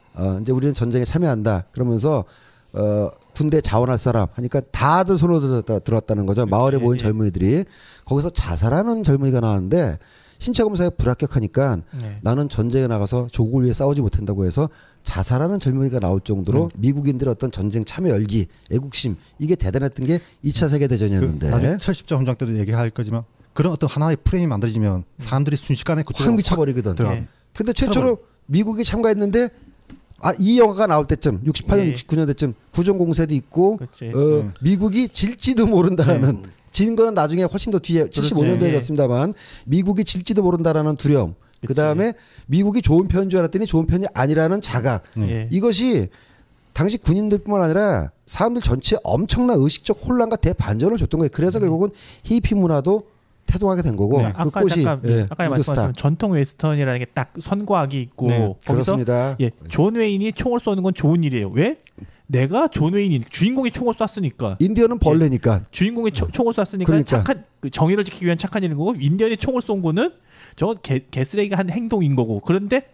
이제 우리는 전쟁에 참여한다. 그러면서 군대 자원할 사람 하니까 다들 손으로 들어왔다는 거죠. 마을에 모인 젊은이들이. 거기서 자살하는 젊은이가 나왔는데 신체 검사에 불합격하니까 네. 나는 전쟁에 나가서 조국을 위해 싸우지 못한다고 해서 자살하는 젊은이가 나올 정도로 미국인들의 어떤 전쟁 참여 열기, 애국심 이게 대단했던 게 2차 세계대전이었는데 나중에 70조 훈장 때도 얘기할 거지만 그런 어떤 하나의 프레임이 만들어지면 사람들이 순식간에 그쪽으로 확 미쳐버리거든. 들어가. 예. 근데 최초로 미국이 참가했는데 이 영화가 나올 때쯤 68년, 예. 69년 때쯤 구정공세도 있고 그치. 미국이 질지도 모른다라는 진 거는 나중에 훨씬 더 뒤에 75년도에 예. 졌습니다만 미국이 질지도 모른다라는 두려움. 그 다음에 미국이 좋은 편인 줄 알았더니 좋은 편이 아니라는 자각. 예. 이것이 당시 군인들뿐만 아니라 사람들 전체에 엄청난 의식적 혼란과 대반전을 줬던 거예요. 그래서 결국은 히피 문화도 태동하게 된 거고 네, 그 아까 꽃이 잠깐 아까 말씀하신 전통 웨스턴이라는 게 딱 선과학이 있고 네, 거기서 그렇습니다. 존 웨인이 총을 쏘는 건 좋은 일이에요. 왜? 내가 존 웨인이 주인공이 총을 쐈으니까 인디언은 벌레니까. 주인공이 총을 쐈으니까 그러니까. 착한 그 정의를 지키기 위한 착한 일인 거고 인디언이 총을 쏜 거는 저건 개쓰레기가 한 행동인 거고 그런데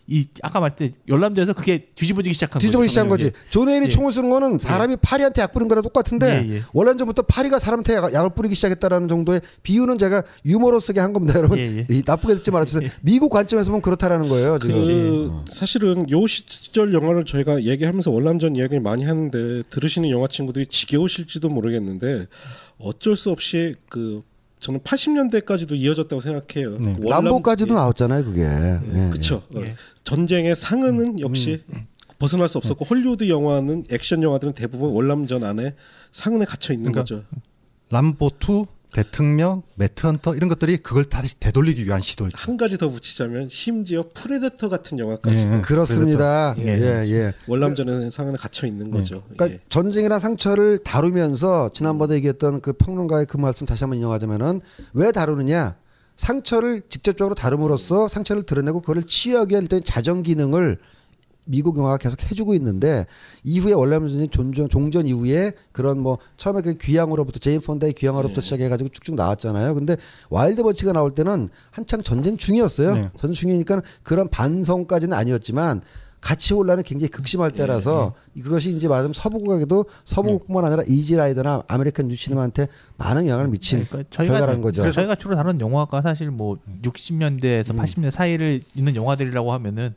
이 아까 말했듯이 열람전에서 그게 뒤집어지기 시작한 뒤집어지기 시작한 거지. 존 웨인이 예. 총을 쓰는 거는 사람이 파리한테 약 뿌린 거랑 똑같은데 예, 예. 원래전부터 파리가 사람한테 약을 뿌리기 시작했다라는 정도의 비유는 제가 유머러스하게 한 겁니다, 여러분. 예, 예. 이 나쁘게 듣지 말아주세요. 미국 관점에서 보면 그렇다라는 거예요. 지금. 사실은 요 시절 영화를 저희가 얘기하면서 월남전 이야기를 많이 하는데 들으시는 영화 친구들이 지겨우실지도 모르겠는데 어쩔 수 없이 저는 80년대까지도 이어졌다고 생각해요. 네. 람보까지도 나왔잖아요, 그게. 예. 그렇죠. 예. 전쟁의 상흔은 역시 벗어날 수 없었고 헐리우드 영화는 액션 영화들은 대부분 월남전 안에 상흔에 갇혀 있는 그러니까 거죠. 람보 2, 대통령, 매트헌터 이런 것들이 그걸 다시 되돌리기 위한 시도였죠. 한 가지 더 붙이자면 심지어 프레데터 같은 영화까지 예, 그렇습니다. 예. 예. 월남전의 상흔에 갇혀 있는 거죠. 그러니까 예. 전쟁이나 상처를 다루면서 지난번에 얘기했던 그 평론가의 그 말씀 다시 한번 인용하자면은 왜 다루느냐? 상처를 직접적으로 다룸으로써 상처를 드러내고 그걸 치유하기 위한 일단 자정 기능을 미국 영화가 계속 해주고 있는데 이후에 월남전이 종전 이후에 그런 뭐 처음에 그 귀향으로부터 제임 폰다의 귀향으로부터 시작해가지고 쭉쭉 나왔잖아요. 근데 와일드 번치가 나올 때는 한창 전쟁 중이었어요. 네. 전쟁 중이니까 그런 반성까지는 아니었지만 가치 혼란이 굉장히 극심할 때라서 그것이 이제 말하자면 서부국에도 서부국뿐만 아니라 이지라이더나 아메리칸 뉴시네마한테 많은 영향을 미친 결과라는 거죠. 저희가 주로 다룬 영화가 사실 뭐 60년대에서 80년대 사이를 있는 영화들이라고 하면은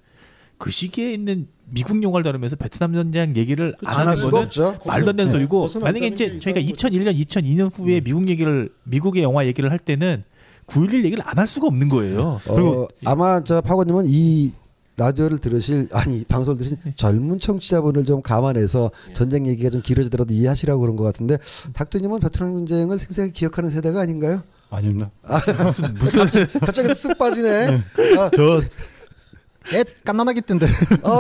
그 시기에 있는 미국 영화를 다루면서 베트남 전쟁 얘기를 안 하는 거는 말도 안 되는 소리고 만약에 이제 저희가 2001년, 2002년 후에 미국의 영화 얘기를 할 때는 9.11 얘기를 안 할 수가 없는 거예요. 그리고 아마 저 파고님은 이 라디오를 방송을 들으신 젊은 청취자분을 좀 감안해서 전쟁 얘기가 좀 길어지더라도 이해하시라고 그런 것 같은데 닥터님은 베트남 전쟁을 생생하게 기억하는 세대가 아닌가요? 아닙니다. 무슨 갑자기 쓱 빠지네. 애 깐난하기 때인데.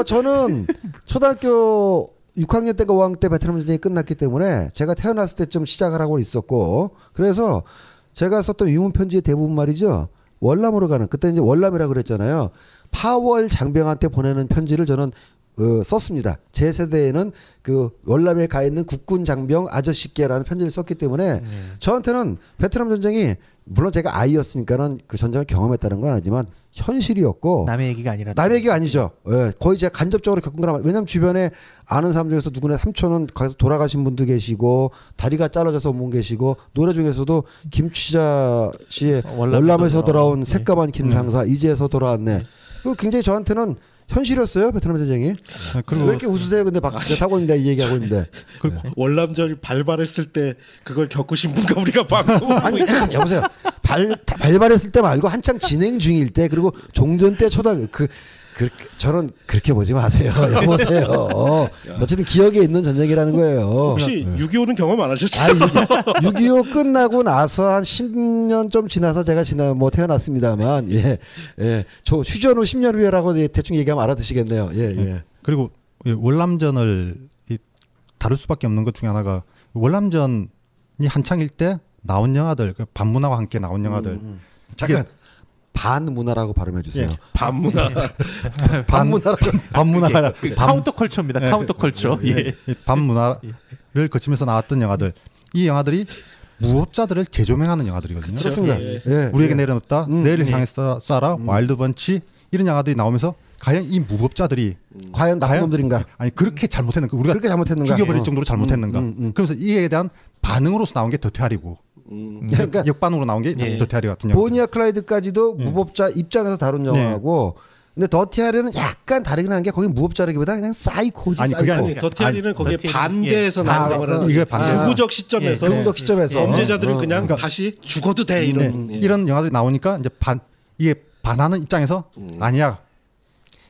저는 초등학교 6학년 때가 5학년 때 베트남 전쟁이 끝났기 때문에 제가 태어났을 때쯤 시작을 하고 있었고 그래서 제가 썼던 유문 편지의 대부분 말이죠. 월남으로 가는 그때 이제 월남이라고 그랬잖아요. 파월 장병한테 보내는 편지를 저는 썼습니다. 제 세대에는 그 월남에 가 있는 국군 장병 아저씨께라는 편지를 썼기 때문에 저한테는 베트남 전쟁이 물론 제가 아이였으니까는 그 전쟁을 경험했다는 건 아니지만 현실이었고 남의 얘기가 아니라 남의 얘기가 아니죠. 예, 거의 제가 간접적으로 겪은 거라. 왜냐하면 주변에 아는 사람 중에서 누구네 삼촌은 거기서 돌아가신 분도 계시고 다리가 잘라져서 온 분 계시고 노래 중에서도 김취자 씨의 월남에서 돌아온 새까만 김상사 이제서 돌아왔네. 그 굉장히 저한테는 현실이었어요 베트남 전쟁이. 왜 이렇게 웃으세요? 근데 타고 있는데 이 얘기하고 있는데. 월남전이 발발했을 때 그걸 겪으신 분과 우리가 방송. 아니 여보세요. 발발했을 때 말고 한창 진행 중일 때 그리고 종전 때 저는 그렇게 보지 마세요. 여보세요. 어쨌든 기억에 있는 전쟁이라는 거예요. 혹시 6.25는 경험 안 하셨죠? 6.25 끝나고 나서 한 10년 좀 지나서 제가 태어났습니다만 저 휴전 후 10년 후에라고 대충 얘기하면 알아듣시겠네요. 예. 그리고 월남전을 다룰 수밖에 없는 것 중에 하나가 월남전이 한창일 때 나온 영화들 반문화와 함께 나온 영화들 잠깐 반문화라고 발음해 주세요. 예. 반문화. 반문화가 카운터 컬처입니다. 카운터 컬처. 예. 반문화를 거치면서 나왔던 영화들. 이 영화들이 무법자들을 재조명하는 영화들이거든요. 그렇습니다. 예. 우리에게 내려놓다, 내일을 향해 쏴라, 와일드번치 이런 영화들이 나오면서 과연 이 무법자들이 과연 나쁜 놈들인가? 아니 그렇게 잘못했는가? 우리가 그렇게 잘못했는가? 죽여버릴 정도로 잘못했는가? 그래서 이에 대한 반응으로서 나온 게 더테아리고 그러니까 역반으로 나온 게 더테아리 같은 영화. 보니아 클라이드까지도 무법자 입장에서 다룬 영화고 근데 더티아리는 약간 다르긴 한 게 거기 무법자라기보다 그냥 사이코지. 아니 그게 아니 더티아리는 거기에 반대에서 나온 이게 반대. 극우적 시점에서 극우적 시점에서 범죄자들은 그냥 다시 죽어도 돼 이런 이런 영화들이 나오니까 이제 이게 반하는 입장에서 아니야.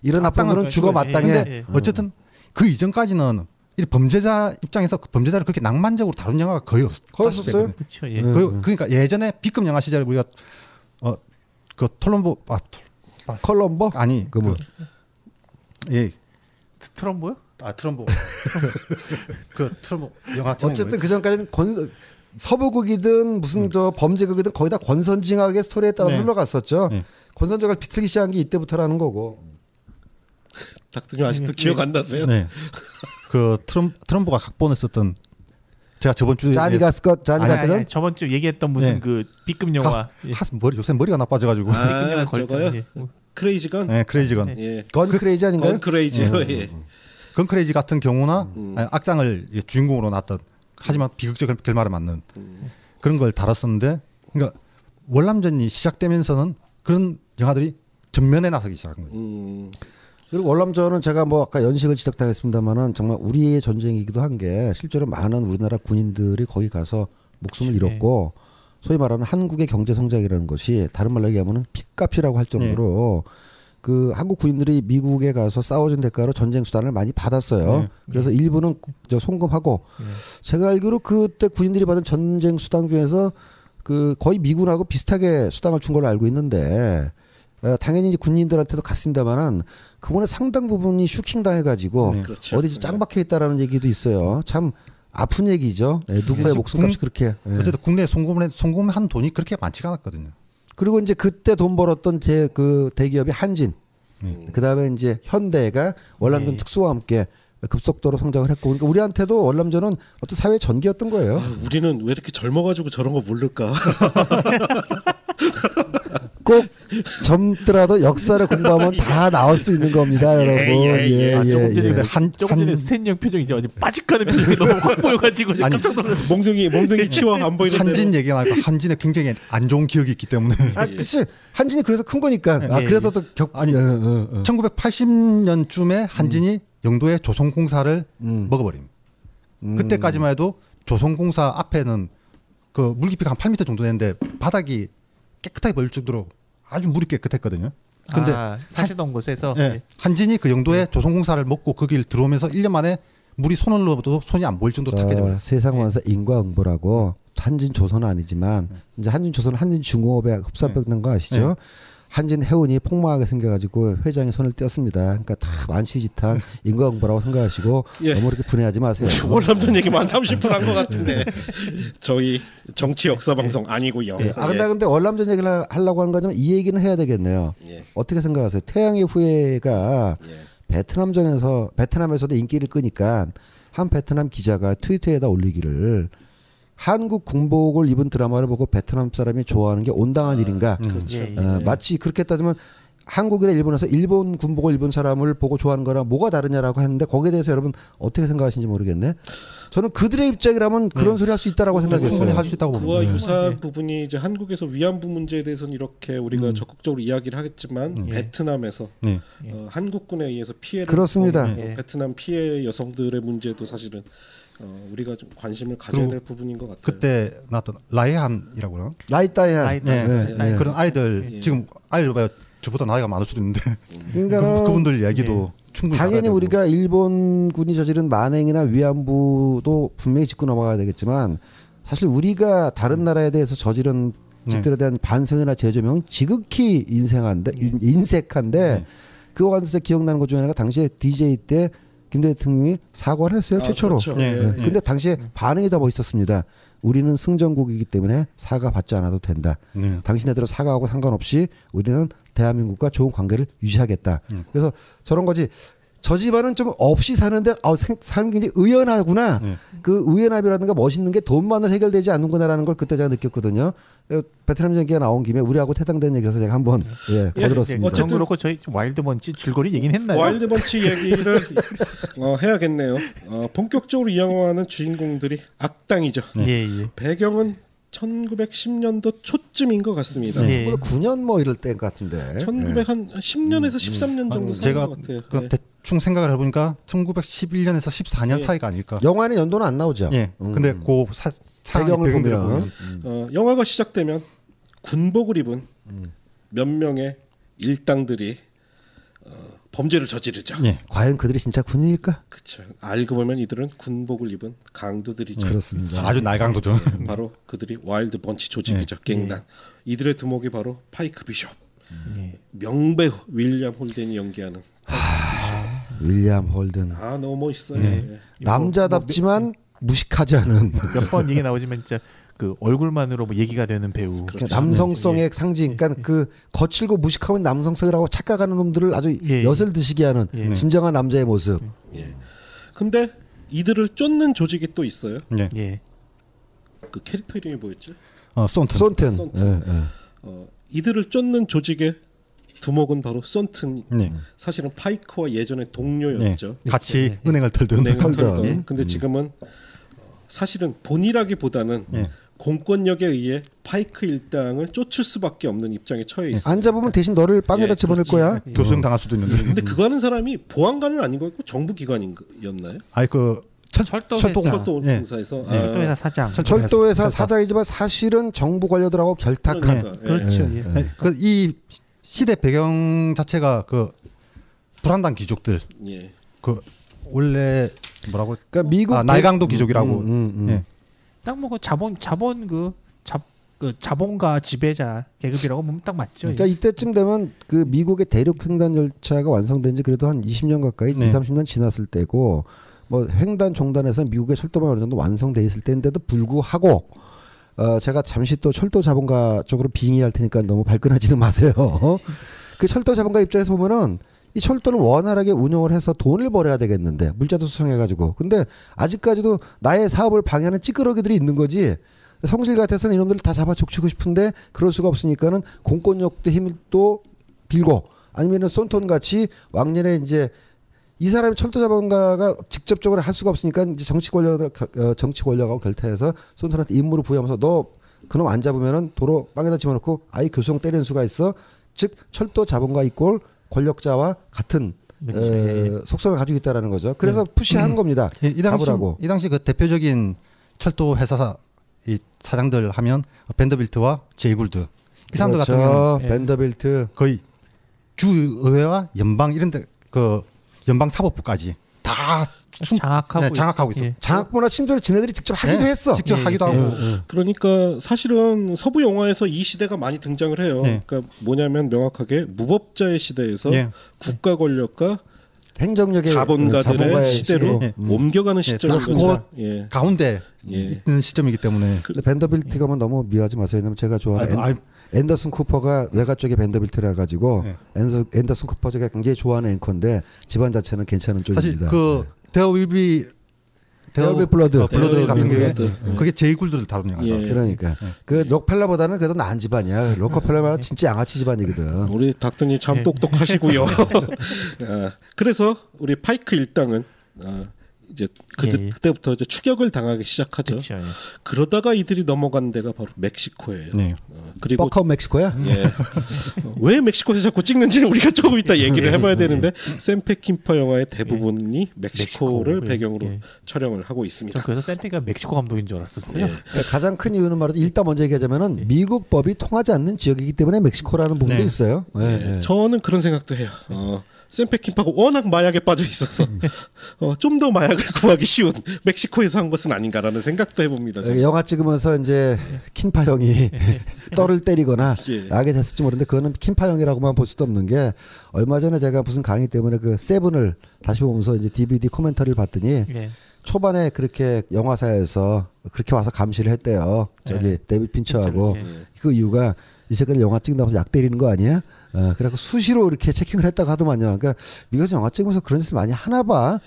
이런 나쁜 놈은 죽어 마땅해. 근데 어쨌든 그 이전까지는 이 범죄자 입장에서 범죄자를 그렇게 낭만적으로 다룬 영화가 거의 없었어요. 그렇죠. 예. 그러니까 예전에 B급 영화 시절에 우리가 그 컬럼버 아니 예 트럼보요? 트럼보 그 트럼보 영화 어쨌든 그 전까지는 서부극이든 무슨 저 범죄극이든 거의 다 권선징악의 스토리에 따라 흘러갔었죠. 권선징악을 비틀기 시작한 게 이때부터라는 거고. 닥터님 아직도 기억 안 나세요? 네. 그 트럼보가 각본을 썼던 제가 저번 주에 자니 가스컷 저번 주 얘기했던 무슨 그 B급 영화 요새 머리가 나빠져가지고 B급 영화 걸쳐요. 크레이지 건? 네, 크레이지 건. 건 크레이지 아닌가요? 건 크레이지요. 예. 건 크레이지 같은 경우나 악장을 주인공으로 놨던 하지만 비극적 결말을 맞는 그런 걸 다뤘었는데 그러니까 월남전이 시작되면서는 그런 영화들이 전면에 나서기 시작한 거예요. 그리고 월남전은 제가 뭐 아까 연식을 지적당했습니다만은 정말 우리의 전쟁이기도 한 게 실제로 많은 우리나라 군인들이 거기 가서 목숨을 잃었고 소위 말하는 한국의 경제 성장이라는 것이 다른 말로 얘기하면은 핏값이라고 할 정도로 그 한국 군인들이 미국에 가서 싸워준 대가로 전쟁 수단을 많이 받았어요. 그래서 일부는 송금하고 제가 알기로 그때 군인들이 받은 전쟁 수당 중에서 그 거의 미군하고 비슷하게 수당을 준 걸로 알고 있는데 당연히 이제 군인들한테도 갔습니다만은 그분의 상당 부분이 슈킹 당해가지고 그렇죠. 어디 좀 짱 박혀 있다라는 얘기도 있어요. 참 아픈 얘기죠. 누구의 목숨값이 그렇게. 어쨌든 국내에 송금한 돈이 그렇게 많지가 않았거든요. 그리고 이제 그때 돈 벌었던 그 대기업이 한진, 그 다음에 이제 현대가 월남전 특수와 함께 급속도로 성장을 했고, 그러니까 우리한테도 월남전은 어떤 사회 전기였던 거예요. 우리는 왜 이렇게 젊어가지고 저런 거 모를까? 꼭 젊더라도 역사를 공부하면 다 나올 수 있는 겁니다, 여러분. 조금 전에 스탠형 표정이 이제 어디 빠직하는 표정이 너무 확 보여가지고 깜짝 놀랐어요. 몽둥이 치워 안 보이는 한진 얘기가 나니까 한진에 굉장히 안 좋은 기억이 있기 때문에. 그렇지. 한진이 그래서 큰 거니까. 그래서 또 1980년쯤에 한진이 영도의 조선공사를 먹어버립니다. 그때까지만 해도 조선공사 앞에는 그 물 깊이가 한 8m 정도 되는데 바닥이 깨끗하게 보일 정도로 아주 물이 깨끗했거든요. 근데 사시던 곳에서 한진이 그 영도에 조선공사를 먹고 거길 들어오면서 1년 만에 물이 손을 넣어도 손이 안 보일 정도로 탁해져 버렸어요. 세상 만사 인과응보라고 한진 조선은 아니지만 이제 한진 조선은 한진 중공업에 흡수된 거 아시죠? 한진 해운이 폭망하게 생겨가지고 회장이 손을 떼었습니다. 그러니까 다 만시지탄 인과응보라고 생각하시고 예. 너무 이렇게 분해하지 마세요. 월남전 얘기만 30분 한 것 같은데 저희 정치 역사 방송 아니고요. 예. 근데 월남전 얘기를 하려고 하는 거지만 이 얘기는 해야 되겠네요. 예. 어떻게 생각하세요? 태양의 후예가 베트남에서도 인기를 끄니까 한 베트남 기자가 트위터에다 올리기를 한국 군복을 입은 드라마를 보고 베트남 사람이 좋아하는 게 온당한 일인가? 그렇죠. 마치 그렇게 따지면 한국이나 일본에서 일본 군복을 입은 사람을 보고 좋아하는 거랑 뭐가 다르냐라고 했는데 거기에 대해서 여러분 어떻게 생각하시는지 모르겠네. 저는 그들의 입장이라면 그런 소리 할 수 있다라고 생각했어요. 충분히 할 수 있다고 그와 봅니다. 유사한 부분이 이제 한국에서 위안부 문제에 대해서는 이렇게 우리가 적극적으로 이야기를 하겠지만 베트남에서 네. 한국군에 의해서 피해를 그렇습니다. 입은 베트남 피해 여성들의 문제도 사실은 우리가 좀 관심을 가져야 될 부분인 것 같아요. 그때 나왔던 라이한이라고 그러나? 라이따이한. 네. 그런 아이들 지금 아이들 봐요. 저보다 나이가 많을 수도 있는데 그러니까 그분들 얘기도 충분히 당연히 알아야 우리가 일본군이 저지른 만행이나 위안부도 분명히 짚고 넘어가야 되겠지만 사실 우리가 다른 나라에 대해서 저지른 짓들에 대한 반성이나 재조명은 지극히 인색한데 그거 관해서 기억나는 것 중에 하나가 당시에 DJ 때 김 대통령이 사과를 했어요. 최초로. 그렇죠. 근데 당시에 반응이 더 멋있었습니다. 우리는 승전국이기 때문에 사과 받지 않아도 된다. 당신네들은 사과하고 상관없이 우리는 대한민국과 좋은 관계를 유지하겠다. 그래서 저런 거지. 저 집안은 좀 없이 사는데 사람이 굉장히 의연하구나. 그 의연함이라든가 멋있는 게 돈만으로 해결되지 않는구나라는 걸 그때 제가 느꼈거든요. 베트남 얘기가 나온 김에 우리하고 태당된 얘기라서 제가 한번 거들었습니다. 어쨌든 그렇고 저희 와일드번치 줄거리 얘기는 했나요? 와일드번치 얘기를 해야겠네요. 본격적으로 이 영화는 주인공들이 악당이죠. 예. 배경은 1910년도 초쯤인 것 같습니다. 9년 뭐 이럴 때 같은데. 1910년에서 13년 정도 사는 제가 것 같아요. 그 대충 생각을 해보니까 1911년에서 14년 사이가 아닐까. 영화에는 연도는 안 나오죠. 예. 근데 그 배경을 배경들을 보면 영화가 시작되면 군복을 입은 몇 명의 일당들이 범죄를 저지르죠. 예. 과연 그들이 진짜 군인일까? 그렇죠. 알고 보면 이들은 군복을 입은 강도들이죠. 그렇습니다. 아주 날강도죠. 바로 그들이 와일드 번치 조직이죠. 갱단. 이들의 두목이 바로 파이크 비숍. 명배우 윌리엄 홀든이 연기하는. 윌리엄 홀든. 너무 멋있어요. 남자답지만 무식하지 않은. 몇 번 얘기 나오지만 진짜 그 얼굴만으로 뭐 얘기가 되는 배우. 그렇죠. 남성성의 상징. 그러니까 그 거칠고 무식하면 남성성이라고 착각하는 놈들을 아주 엿을 드시게 하는 진정한 남자의 모습. 근데 이들을 쫓는 조직이 또 있어요. 예. 그 캐릭터 이름이 뭐였죠? 손텐. 이들을 쫓는 조직의 두목은 바로 손튼. 네. 사실은 파이크와 예전에 동료였죠. 같이 은행을 털던. 근데 지금은 사실은 본이라기보다는 공권력에 의해 파이크 일당을 쫓을 수밖에 없는 입장에 처해 있어요. 안 잡으면 대신 너를 빵에다 집어넣을 거야. 교수형 당할 수도 있는데. 근데 그거 하는 사람이 보안관은 아닌 거였고 정부 기관이었나요? 아니 그 철도공사에서 철도회사 사장. 철도회사 사장이지만 사실은 정부 관료들하고 결탁한. 그렇죠. 그 이 시대 배경 자체가 그 불안당 귀족들. 그 원래 뭐라고? 그러니까 미국 날강도 귀족이라고. 딱 뭐 그 자본가 지배자 계급이라고 보면 딱 맞죠. 그러니까 이때쯤 되면 그 미국의 대륙 횡단 열차가 완성된 지 그래도 한 20년 가까이 20-30년 지났을 때고 뭐 횡단 종단에서 미국의 철도만 어느 정도 완성돼 있을 때인데도 불구하고 제가 잠시 또 철도 자본가 쪽으로 빙의할 테니까 너무 발끈하지는 마세요. 그 철도 자본가 입장에서 보면은 이 철도를 원활하게 운영을 해서 돈을 벌어야 되겠는데 물자도 수송해가지고 근데 아직까지도 나의 사업을 방해하는 찌끄러기들이 있는 거지. 성질 같아서는 이놈들을 다 잡아 족치고 싶은데 그럴 수가 없으니까는 공권력도 힘을 또 빌고 아니면은 손톤 같이 왕년에 이제 이 사람이 철도 자본가가 직접적으로 할 수가 없으니까 이제 정치 권력하고 결탁해서 손톤한테 임무를 부여하면서 너 그놈 안 잡으면은 도로 빵에다 집어넣고 아이 교수형 때리는 수가 있어. 즉 철도 자본가 이꼴 권력자와 같은 속성을 가지고 있다라는 거죠. 그래서 푸시하는 겁니다. 이 당시 그 대표적인 철도 회사 이 사장들 하면 밴더빌트와 제이굴드 이 사람들 그렇죠. 같은 경우는 밴더빌트 거의 주의회와 연방 이런데 그 연방 사법부까지 다 장악하고 장악하고 있어. 예. 장악보나 심지어 지네들이 직접 하기도 했어. 직접 하기도 하고. 그러니까 사실은 서부 영화에서 이 시대가 많이 등장을 해요. 예. 그러니까 뭐냐면 명확하게 무법자의 시대에서 예. 국가 권력과 행정력의 자본가들의 자본가의 시대로 시대. 옮겨가는 시점인 딱 거죠. 예. 가운데 예. 있는 시점이기 때문에. 근데 밴더빌트 가면 너무 미워하지 마세요. 왜냐면 제가 좋아하는 아이, 앤더슨 쿠퍼가 외가 쪽에 밴더빌트라 가지고 네. 앤더슨 쿠퍼 제가 굉장히 좋아하는 앵커인데 집안 자체는 괜찮은 사실 쪽입니다. 그 데어 윌비 블러드. 블러드 같은 게 블러드. 그게 제이굴들을 다룬 영화죠. 예. 그러니까 그 록펠러보다는 그래도 나은 집안이야. 록펠러는 진짜 양아치 집안이거든. 우리 닥터님 참 똑똑하시고요. 그래서 우리 파이크 일당은 이제 예. 그때부터 이제 추격을 당하기 시작하죠. 그렇죠. 예. 그러다가 이들이 넘어간 데가 바로 멕시코예요. 네. 그리고 뻑하우 멕시코야? 예. 왜 멕시코에서 자꾸 찍는지는 우리가 조금 이따 얘기를 해봐야 되는데 샘 페킨파 영화의 대부분이 멕시코를 멕시코. 배경으로 예. 촬영을 하고 있습니다. 저 그래서 샌피가 멕시코 감독인 줄 알았었어요. 예. 그러니까 가장 큰 이유는 말이죠. 일단 먼저 얘기하자면은 미국 법이 통하지 않는 지역이기 때문에 멕시코라는 부분도 네. 있어요. 예. 저는 그런 생각도 해요. 샘 페킨파가 워낙 마약에 빠져 있어서 좀 더 마약을 구하기 쉬운 멕시코에서 한 것은 아닌가라는 생각도 해봅니다. 저는. 영화 찍으면서 이제 킨파 형이 떨을 때리거나 예. 하게 됐을지 모르는데 그거는 킨파 형이라고만 볼 수도 없는 게 얼마 전에 제가 무슨 강의 때문에 그 세븐을 다시 보면서 이제 DVD 코멘터리를 봤더니 예. 초반에 그렇게 영화사에서 그렇게 와서 감시를 했대요. 저기 예. 데이비드 핀처하고 예. 그 이유가 이 새끼들 영화 찍는다면서 약 때리는 거 아니야? 그래갖고 수시로 이렇게 체킹을 했다고 하더만요. 그러니까 미국에서 영화 찍으면서 그런 짓을 많이 하나 봐.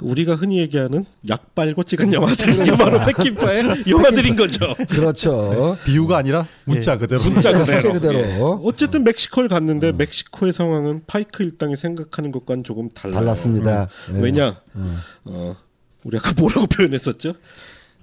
우리가 흔히 얘기하는 약 빨고 찍은 영화들이 바로 페킨파의 영화들인 거죠. 그렇죠. 비유가 아니라 문자 그대로. 문자 실제 그대로. 그대로. 예. 어쨌든 멕시코를 갔는데 멕시코의 상황은 파이크 일당이 생각하는 것과는 조금 달라요. 달랐습니다. 예. 왜냐? 우리 아까 뭐라고 표현했었죠?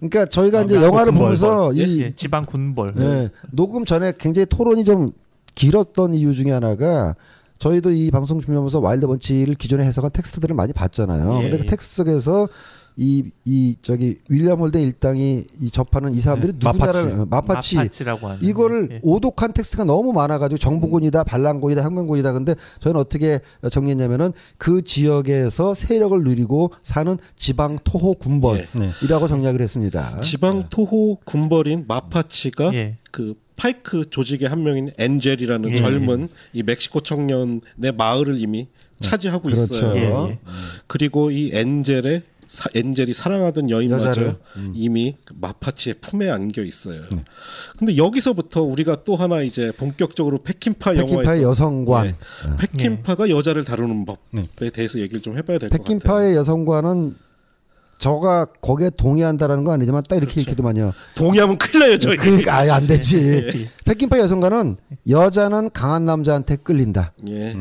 그러니까 저희가 이제 영화를 보면서 이 예. 지방 군벌. 네, 녹음 전에 굉장히 토론이 좀 길었던 이유 중에 하나가 저희도 이 방송 준비하면서 와일드 번치를 기존에 해석한 텍스트들을 많이 봤잖아요. 예, 근데 그 예. 텍스트 속에서 이 저기 윌리엄 홀덴 일당이 이 접하는 이 사람들이 누구냐를 마파치라고 하는 이거를 예. 오독한 텍스트가 너무 많아가지고 정부군이다, 반란군이다, 혁명군이다. 근데 저는 어떻게 정리했냐면은 그 지역에서 세력을 누리고 사는 지방 토호 군벌이라고 정리하기로 했습니다. 지방 토호 군벌인 마파치가 예. 그 파이크 조직의 한 명인 엔젤이라는 예. 젊은 이 멕시코 청년의 마을을 이미 차지하고 그렇죠. 있어요. 예, 예. 그리고 이 엔젤이 사랑하던 여인마저 여자를. 이미 그 마파치의 품에 안겨 있어요. 근데 여기서부터 우리가 또 하나 이제 본격적으로 페킨파 영화에서 백킨파의 여성관. 네, 페킨파가 여자를 다루는 법에 대해서 얘기를 좀 해봐야 될 것 같아요. 백킨파의 여성관은 저가 거기에 동의한다라는 건 아니지만 딱 이렇게 읽히더만요. 동의하면 큰일 나요, 저희. 그러니까 아예 안 되지. 백킨파 여성관은 여자는 강한 남자한테 끌린다. 예.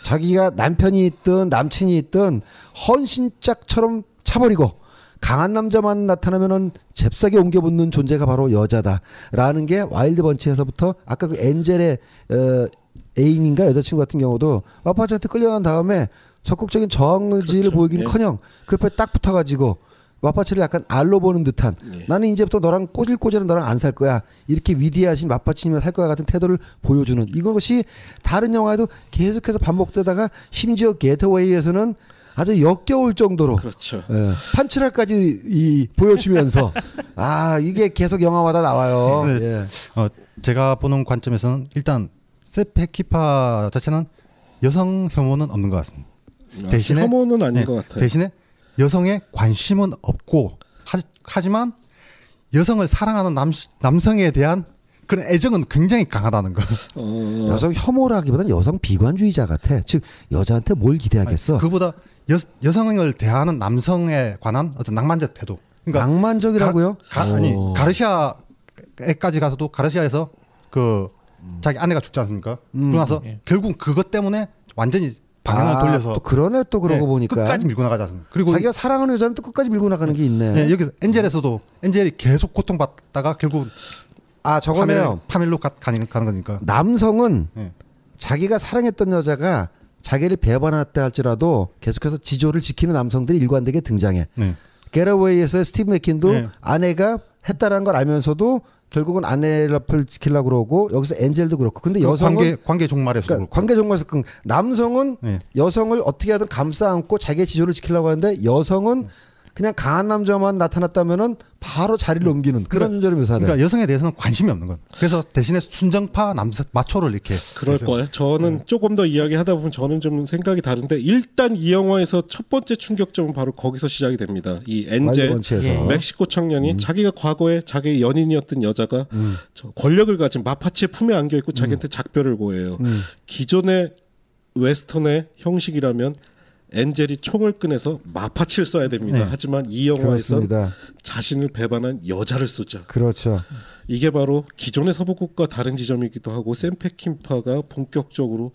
자기가 남편이 있든 남친이 있든 헌신짝처럼 차버리고 강한 남자만 나타나면은 잽싸게 옮겨붙는 존재가 바로 여자다라는 게 와일드 번치에서부터 아까 그 엔젤의 애인인가 여자친구 같은 경우도 마파치한테 끌려간 다음에 적극적인 저항 의지를 그렇죠. 보이긴-커녕 그 옆에 딱 붙어가지고 마파치를 약간 알로 보는 듯한 나는 이제부터 너랑 꼬질꼬질은 너랑 안 살 거야 이렇게 위대하신 마파치님과 살 거야 같은 태도를 보여주는 이것이 다른 영화에도 계속해서 반복되다가 심지어 게트웨이에서는 아주 역겨울 정도로 그렇죠. 판치라까지 보여주면서 이게 계속 영화마다 나와요. 네. 예. 제가 보는 관점에서는 일단 세페키파 자체는 여성 혐오는 없는 것 같습니다. 대신에 혐오는 아닌 것 같아요. 대신에 여성의 관심은 없고 하지만 여성을 사랑하는 남성에 대한 그런 애정은 굉장히 강하다는 거. 여성 혐오라기보다는 여성 비관주의자 같아. 즉 여자한테 뭘 기대하겠어? 그보다 여성을 대하는 남성에 관한 어떤 낭만적 태도. 그러니까 낭만적이라고요? 아니 가르시아에까지 가서도 가르시아에서 그 자기 아내가 죽지 않습니까? 그러고 나서 예. 결국 그것 때문에 완전히 방향을 돌려서 또 그러네 또 그러고 네, 보니까 끝까지 밀고 나가지 않습니까? 그리고 자기가 사랑하는 여자는 또 끝까지 밀고 나가는 게 있네. 네, 여기서 엔젤에서도 엔젤이 계속 고통받다가 결국 저거네요. 파밀로 가는 거니까. 남성은 네. 자기가 사랑했던 여자가 자기를 배반했다 할지라도 계속해서 지조를 지키는 남성들이 일관되게 등장해. 네. 게러웨이에서 스티브 맥킨도 네. 아내가 했다라는 걸 알면서도 결국은 아내를 지키려고 그러고 여기서 엔젤도 그렇고. 근데 여성은 관계 종말에서 그러니까 관계 종말에서 남성은 네. 여성을 어떻게 하든 감싸 안고 자기의 지조를 지키려고 하는데 여성은 그냥 강한 남자만 나타났다면은 바로 자리를 옮기는 그런 존재를 묘사해. 그러니까 여성에 대해서는 관심이 없는 거예요. 그래서 대신에 순정파 마초를 이렇게. 그럴 거예요. 저는 조금 더 이야기하다 보면 저는 좀 생각이 다른데 일단 이 영화에서 첫 번째 충격점은 바로 거기서 시작이 됩니다. 이 엔젤 멕시코 청년이 자기가 과거에 자기의 연인이었던 여자가 저 권력을 가진 마파치의 품에 안겨 있고 자기한테 작별을 고해요. 기존의 웨스턴의 형식이라면 엔젤이 총을 꺼내서 마파치를 쏴야 됩니다. 네. 하지만 이 영화에서는 자신을 배반한 여자를 쏘죠. 그렇죠. 이게 바로 기존의 서부국과 다른 지점이기도 하고 샘 페킨파가 본격적으로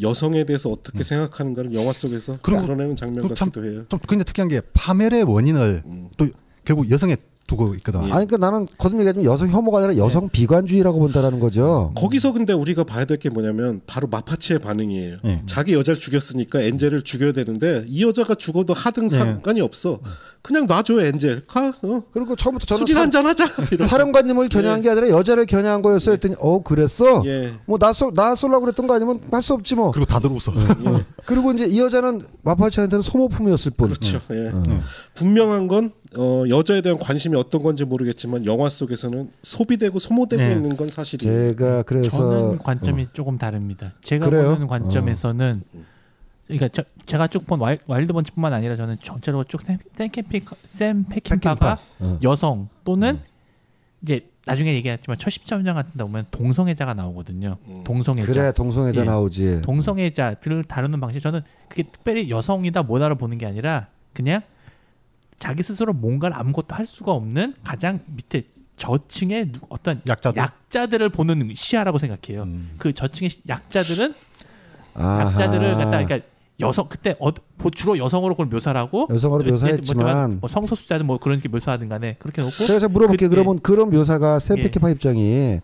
여성에 대해서 어떻게 생각하는가를 영화 속에서 드러내는 장면 같기도 해요. 좀 굉장히 특이한 게 파멸의 원인을 또 결국 여성에 두고 있거든. 아니 그러니까 나는 거듭 얘기하지만 여성 혐오가 아니라 여성 비관주의라고 본다라는 거죠. 거기서 근데 우리가 봐야 될 게 뭐냐면 바로 마파치의 반응이에요. 자기 여자를 죽였으니까 엔젤을 죽여야 되는데 이 여자가 죽어도 하등 상관이 없어. 그냥 놔줘 엔젤. 가. 그리고 처음부터 저는 술이나 한잔 하자. 사령관님을 겨냥한 게 아니라 여자를 겨냥한 거였어 했더니 그랬어? 뭐 나 쏠라고 그랬던 거 아니면 할 수 없지 뭐. 그리고 다들 웃어. 그리고 이제 이 여자는 마파치한테는 소모품이었을 뿐. 그렇죠. 분명한 건 여자에 대한 관심이 어떤 건지 모르겠지만 영화 속에서는 소비되고 소모되고 있는 건 사실이에요. 제가 그래서 저는 관점이 조금 다릅니다. 제가 보는 관점에서는 그러니까 제가 쭉 본 와일드번치뿐만 아니라 저는 전체적으로 쭉 샘 페킨파가 여성 또는 이제 나중에 얘기했지만 첫 10점장 같은 데 보면 동성애자가 나오거든요. 동성애자. 그래 동성애자 나오지. 동성애자들을 다루는 방식 저는 그게 특별히 여성이다 뭐다를 보는 게 아니라 그냥 자기 스스로 뭔가를 아무것도 할 수가 없는 가장 밑에 저층의 어떤 약자들을 보는 시야라고 생각해요. 그 저층의 약자들을 갖다 그러니까 여성 그때 주로 여성으로 그걸 묘사를 하고 여성으로 묘사했지만 뭐 성소수자든 뭐 그런 게 묘사하든 간에 그렇게 놓고 그래서 물어볼게요. 그러면 그런 묘사가 샘 페킨파 입장이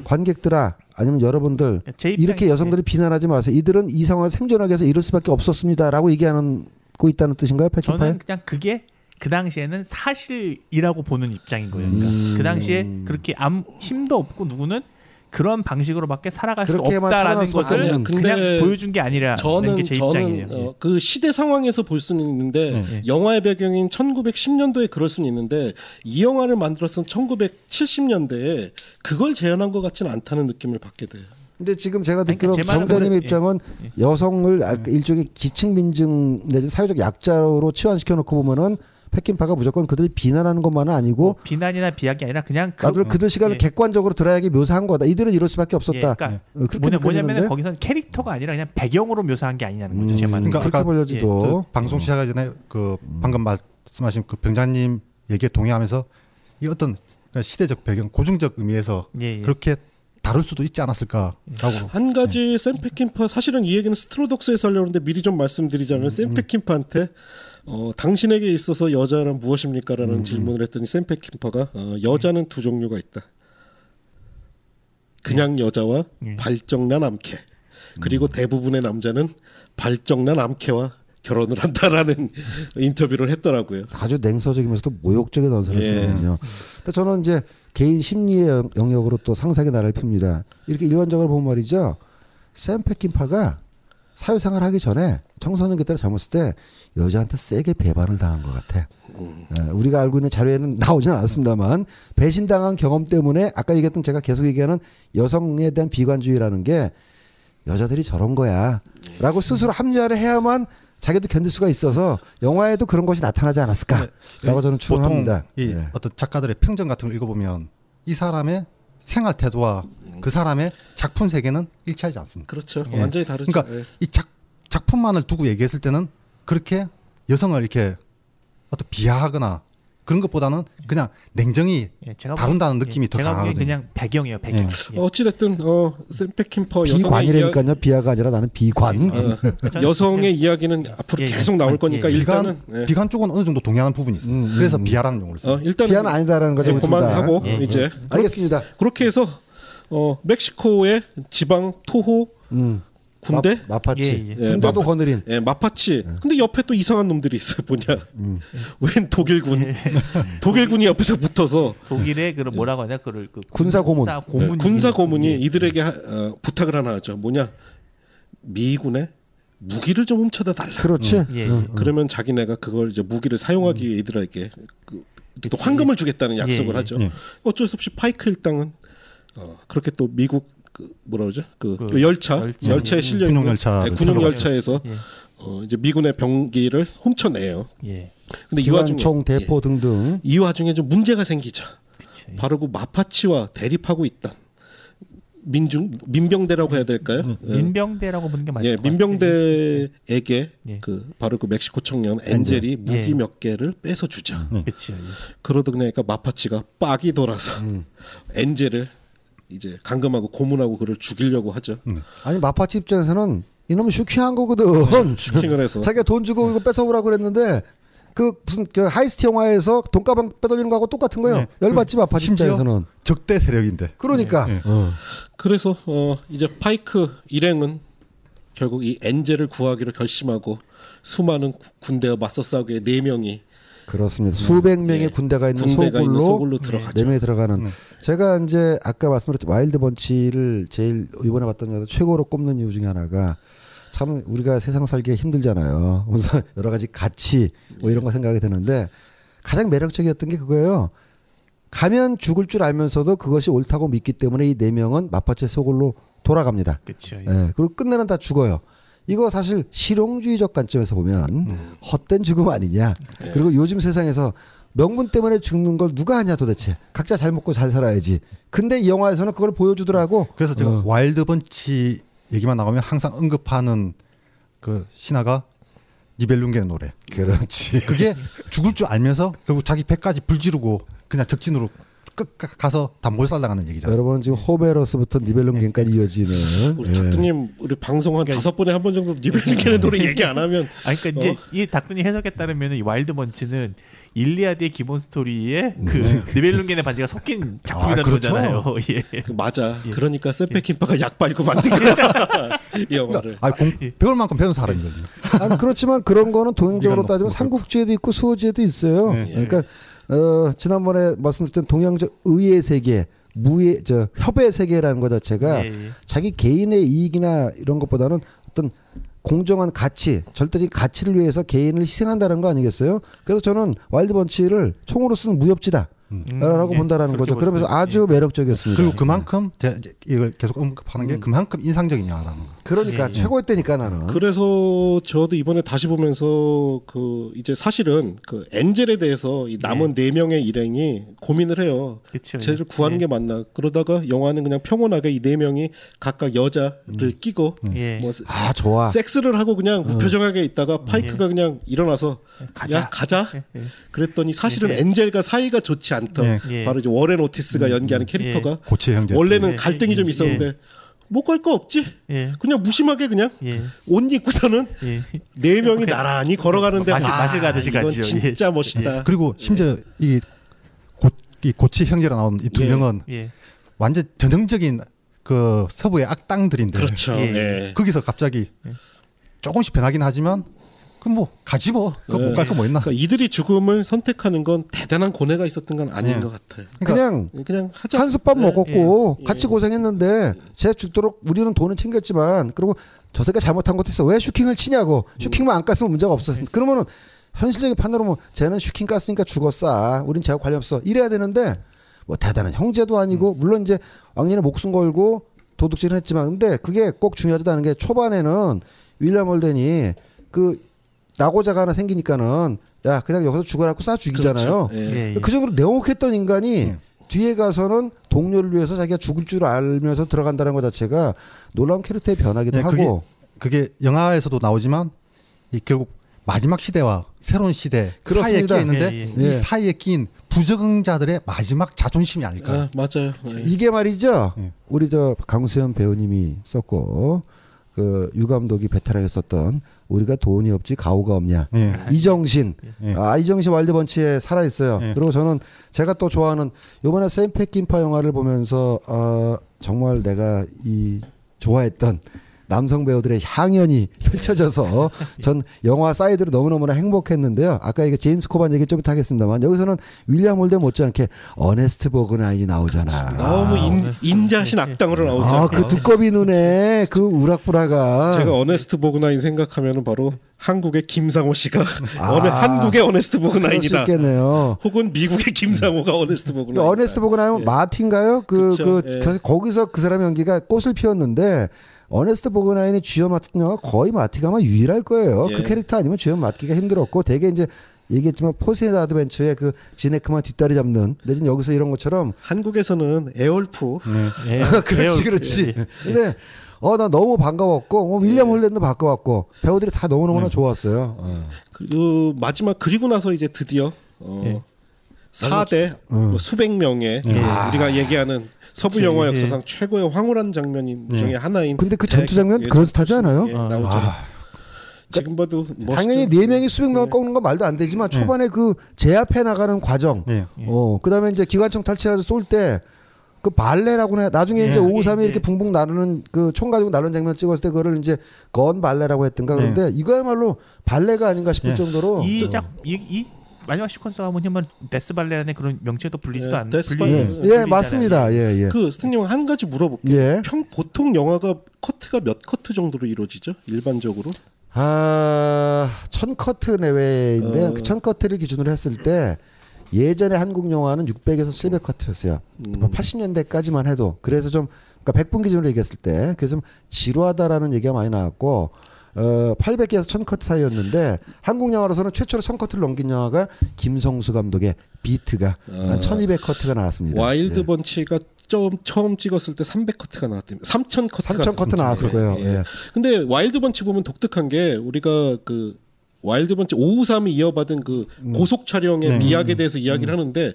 관객들아 아니면 여러분들 이렇게 여성들이 비난하지 마세요. 이들은 이 상황을 생존하기 위해서 이럴 수밖에 없었습니다라고 얘기하고 있다는 뜻인가요? 페킨파에? 저는 그냥 그게 그 당시에는 사실이라고 보는 입장인 거예요. 그러니까 그 당시에 그렇게 아무 힘도 없고 누구는 그런 방식으로밖에 살아갈 수 없다라는 것을 그냥 보여준 게 아니라는 게 제 입장이에요. 그 시대 상황에서 볼 수는 있는데 영화의 배경인 1910년도에 그럴 수는 있는데 이 영화를 만들었던 1970년대에 그걸 재현한 것 같지는 않다는 느낌을 받게 돼요. 근데 지금 제가 듣기로 정자님의 입장은 여성을 일종의 기층민증 내지 사회적 약자로 치환시켜놓고 보면은 페킨파가 무조건 그들을 비난하는 것만은 아니고 비난이나 비하기 아니라 그냥 그들 시간을 객관적으로 들어야게 묘사한 거다. 이들은 이럴 수밖에 없었다. 그러니까 뭐냐면 거기서는 캐릭터가 아니라 그냥 배경으로 묘사한 게 아니냐는 거죠. 제 말은. 그러니까 그렇게 보여지도 방송 시작하기 전에 방금 말씀하신 그 병장님 얘기에 동의하면서 이 어떤 시대적 배경, 고증적 의미에서 그렇게 다룰 수도 있지 않았을까라고. 한 가지 샘 페킨파 사실은 이 얘기는 스트로독스에서 하려고 하는데 미리 좀 말씀드리자면 샘 페킨파한테 당신에게 있어서 여자란 무엇입니까? 라는 질문을 했더니 샘 페킨파가 여자는 두 종류가 있다. 그냥 여자와 발정난 암캐. 그리고 대부분의 남자는 발정난 암캐와 결혼을 한다라는 인터뷰를 했더라고요. 아주 냉소적이면서도 모욕적인 언사를 쓰거든요. 근데 저는 이제 개인 심리의 영역으로 또 상상의 나를 핍니다. 이렇게 일반적으로 보면 말이죠. 샘 페킨파가 사회생활 하기 전에 청소년 그때를 젊었을 때 여자한테 세게 배반을 당한 것 같아. 우리가 알고 있는 자료에는 나오진 않았습니다만 배신당한 경험 때문에 아까 얘기했던 제가 계속 얘기하는 여성에 대한 비관주의라는 게 여자들이 저런 거야 라고 스스로 합리화를 해야만 자기도 견딜 수가 있어서 영화에도 그런 것이 나타나지 않았을까라고 저는 추론합니다. 보통 이 어떤 작가들의 평전 같은 걸 읽어보면 이 사람의 생활 태도와 그 사람의 작품 세계는 일치하지 않습니다. 그렇죠. 완전히 다르죠. 그러니까 이 작품만을 두고 얘기했을 때는 그렇게 여성을 이렇게 어떤 비하하거나 그런 것보다는 그냥 냉정히 다룬다는 느낌이 더 강하거든요. 그냥 배경이에요. 배경. 어찌됐든 샘 페킨파 비관이라니까요. 비하가 아니라 나는 비관. 여성의 이야기는 앞으로 계속 나올 거니까 일단은 비관 쪽은 어느 정도 동의하는 부분이 있어요. 그래서 비하라는 용어를 써요. 일단 비하는 아니다라는 거죠. 그만하고 이제 알겠습니다. 그렇게 해서 멕시코의 지방 토호 군대? 마파치. 예, 예. 군대도 거느린. 예, 마파치. 근데 옆에 또 이상한 놈들이 있어요. 뭐냐? 웬 독일군? 독일군이 옆에서 붙어서 독일의 그 뭐라고 하냐 그를 그 군사 고문. 군사 고문이 예. 이들에게 부탁을 하나 하죠. 뭐냐? 미군의 무기를 좀 훔쳐다 달라. 그렇지. 예, 예. 그러면 자기네가 그걸 이제 무기를 사용하기 위해 이들에게 또 황금을 주겠다는 약속을 예, 하죠. 예. 어쩔 수 없이 파이크 일당은 그렇게 또 미국 그 뭐라 그러죠? 그 그 열차에 실려 있는 군용 열차. 군용 열차에서 예. 이제 미군의 병기를 훔쳐내요. 예. 근데 이 와중에 기관총, 대포 등등. 이 와중에 좀 문제가 생기죠. 그치. 바로 그 마파치와 대립하고 있던 민병대라고 해야 될까요? 민병대라고 보는 게 맞을 예, 것 같아요. 민병대에게 예. 그 바로 그 멕시코 청년 엔젤이 무기 예. 몇 개를 뺏어 주죠. 그렇죠. 예. 그러다 그러니까 마파치가 빡이 돌아서 엔젤을 이제 감금하고 고문하고 그를 죽이려고 하죠. 아니 마파치 입장에서는 이놈은 슈킹한 거거든. 슈킹을 해서 자기가 돈 주고 이거 뺏어오라고 그랬는데 그 무슨 그 하이스트 영화에서 돈가방 빼돌리는 거하고 똑같은 거예요. 네. 열받지 마파치 심지어 입장에서는. 적대 세력인데. 그러니까. 네. 그래서 이제 파이크 일행은 결국 이 엔젤을 구하기로 결심하고 수많은 군대와 맞서 싸우기에 4명이 그렇습니다. 수백 명의 예. 군대가 있는 군대가 있는 소굴로 소굴로 들어가죠. 4명이 들어가는. 제가 이제 아까 말씀드렸죠. 와일드 번치를 제일 이번에 봤던 중에서 최고로 꼽는 이유 중에 하나가 참 우리가 세상 살기가 힘들잖아요. 그래서 여러 가지 가치 뭐 이런 거 생각이 드는데 가장 매력적이었던 게 그거예요. 가면 죽을 줄 알면서도 그것이 옳다고 믿기 때문에 이 4명은 마파치 소굴로 돌아갑니다. 그렇죠. 예. 예, 그리고 끝내는 다 죽어요. 이거 사실 실용주의적 관점에서 보면 헛된 죽음 아니냐. 그리고 요즘 세상에서 명분 때문에 죽는 걸 누가 하냐 도대체. 각자 잘 먹고 잘 살아야지. 근데 이 영화에서는 그걸 보여주더라고. 그래서 제가 와일드 번치 얘기만 나오면 항상 언급하는 그 신화가 니벨룽게의 노래. 그렇지. 그게 죽을 줄 알면서 결국 자기 배까지 불지르고 그냥 적진으로 끝 가서 다 몰살당하는 얘기잖아요. 여러분 지금 호메로스부터 니벨룽겐까지 이어지는. 우리 닥터님 우리 방송 한 5번에 한 번 정도 니벨링게의 노래 얘기 안 하면 아니 그러니까 이제 이 닥터님 해석에 따르면 이 와일드 번치는 일리아드의 기본 스토리에 그 니벨룽겐의 반지가 섞인 작품이라는 그렇죠. 거잖아요. 예. 맞아. 그러니까 세페킨파가 약 빨고 만든 거야. 이 영화를. 배울 만큼 배운 사람이거든요. 아니 그렇지만 그런 거는 동양적으로 네가 따지면 삼국지에도 있고 수호지에도 있어요. 네. 그러니까 지난번에 말씀드렸던 동양적 의의 세계, 무의 협의 세계라는 것 자체가 예, 예. 자기 개인의 이익이나 이런 것보다는 어떤 공정한 가치, 절대적인 가치를 위해서 개인을 희생한다는 거 아니겠어요? 그래서 저는 와일드 번치를 총으로서는 무협지다. 라고 예, 본다라는 그렇게 거죠. 그러면서 볼 수도 아주 매력적이었습니다. 그리고 그만큼 제가 이제 이걸 계속 언급하는 게 그만큼 인상적이냐라는 거. 그러니까 예, 예. 최고였다니까 나는. 그래서 저도 이번에 다시 보면서 그 이제 사실은 그 엔젤에 대해서 이 남은 4명의 일행이 고민을 해요. 그쵸, 쟤를 예. 구하는 예. 게 맞나. 그러다가 영화는 그냥 평온하게 이 4명이 각각 여자를 끼고 예. 뭐 아 좋아. 섹스를 하고 그냥 무표정하게 있다가 파이크가 그냥 일어나서 가자. 야, 가자. 예, 예. 그랬더니 사실은 예. 엔젤과 사이가 좋지 않던 예. 예. 바로 이제 워렌 오티스가 연기하는 캐릭터가 고체 형제. 원래는 예. 갈등이 좀 예. 있었는데 못 갈 거 없지. 예. 그냥 무심하게 그냥 예. 옷 입고서는 예. 4명이 나란히 걸어가는데 맛이 가듯이 이건 가지요. 진짜 예. 멋있다. 그리고 심지어 이 고치 형제라 나오는 이 두 예. 명은 예. 완전 전형적인 그 서부의 악당들인데 그렇죠. 예. 예. 거기서 갑자기 조금씩 변하긴 하지만 그럼 뭐 가지 뭐 그거 못 갈 거 뭐 있나. 그러니까 이들이 죽음을 선택하는 건 대단한 고뇌가 있었던 건 아닌 예. 것 같아요. 그냥 그냥 하자. 한솥밥 예. 먹었고 예. 같이 고생했는데 쟤 죽도록 우리는 돈은 챙겼지만 그리고 저 새끼가 잘못한 것도 있어. 왜 슈킹을 치냐고. 슈킹만 안 깠으면 문제가 없었어. 그러면은 현실적인 판단으로 뭐 쟤는 슈킹 깠으니까 죽었어. 우린 쟤하고 관련 없어. 이래야 되는데 뭐 대단한 형제도 아니고 물론 이제 왕년에 목숨 걸고 도둑질은 했지만 근데 그게 꼭 중요하지도 않은 게 초반에는 윌리엄 holden이 그 낙오자가 하나 생기니까는 야 그냥 여기서 죽어라고 쏴 죽이잖아요. 그렇죠. 예. 예. 그 정도로 냉혹했던 인간이 뒤에 가서는 동료를 위해서 자기가 죽을 줄 알면서 들어간다는 것 자체가 놀라운 캐릭터의 변화기도 예, 하고 그게 영화에서도 나오지만 이 결국 마지막 시대와 새로운 시대 사이에 그렇습니다. 끼어 있는데 예, 예. 이 사이에 낀 부적응자들의 마지막 자존심이 아닐까요? 아, 맞아요. 예. 이게 말이죠. 예. 우리 저 강수현 배우님이 썼고 그 유 감독이 베테랑에 썼던 우리가 돈이 없지 가오가 없냐. 예. 이정신. 예. 이정신 와일드번치에 살아 있어요. 예. 그리고 저는 제가 또 좋아하는 이번에 샘 페킨파 영화를 보면서 정말 내가 이 좋아했던 남성 배우들의 향연이 펼쳐져서 전 영화 사이드로 너무너무나 행복했는데요. 아까 이게 제임스 코반 얘기 좀 이따 하겠습니다만 여기서는 윌리엄 홀든 못지않게 어네스트 보그나인이 나오잖아. 너무 인자신 악당으로 나오죠. 아, 그 두꺼비 눈에 그 우락부라가. 제가 어네스트 보그나인 생각하면은 바로 한국의 김상호 씨가 한국의 어네스트 보그나인이다. 그럴 수 있겠네요. 혹은 미국의 김상호가 어네스트 보그나인. 어네스트 보그나인 마틴가요? 거기서 그 사람 연기가 꽃을 피웠는데 어네스트 보그나인이 주연 맡은 영화 거의 마티가 아마 유일할 거예요. 그 캐릭터 아니면 주연 맡기가 힘들었고 되게 이제 얘기했지만 포세이드 아드벤처의 그 지네크만 뒷다리 잡는 내진 여기서 이런 것처럼 한국에서는 에올프. 그렇지. 근데 나 너무 반가웠고 윌리엄 홀랜도 반가웠고 배우들이 다 너무너무나 좋았어요. 그 마지막 그리고 나서 이제 드디어 4대 수백 명의 우리가 얘기하는 서부 영화 역사상 최고의 황홀한 장면 중에 하나인. 근데 그 전투 장면 그럴듯하지 않아요? 나오죠. 지금 봐도 멋있죠. 당연히 4명이 수백 명을 꺾는 건 말도 안 되지만 초반에 그 제압해 나가는 과정, 그다음에 이제 기관총 탈취해서 쏠 때 그 발레라고 해. 나중에 이제 553이 이렇게 붕붕 나르는 그 총 가지고 나르는 장면 찍었을 때 그거를 이제 건 발레라고 했던가. 그런데 이거야말로 발레가 아닌가 싶을 정도로 이 마지막 시퀀스 하면 데스 발레 안에 그런 명칭도 불리지도 않는. 맞습니다. 그 스탠리 한 가지 물어볼게요. 보통 영화가 커트가 몇 커트 정도로 이루어지죠? 일반적으로? 1000커트 내외인데 그 1000커트를 기준으로 했을 때 예전에 한국 영화는 600에서 700커트였어요. 80년대까지만 해도. 그래서 좀 그러니까 100분 기준으로 얘기했을 때 그래서 좀 지루하다라는 얘기가 많이 나왔고 800개에서 1000커트 사이였는데 한국 영화로서는 최초로 1000커트를 넘긴 영화가 김성수 감독의 비트가 한 1200커트가 나왔습니다. 와일드 번치가 처음 찍었을 때 300커트가 나왔답니다. 3000커트 나왔을 거예요. 근데 와일드 번치 보면 독특한 게 우리가 그 와일드 번치 553이 이어받은 그 고속 촬영의 미학에 대해서 이야기를 하는데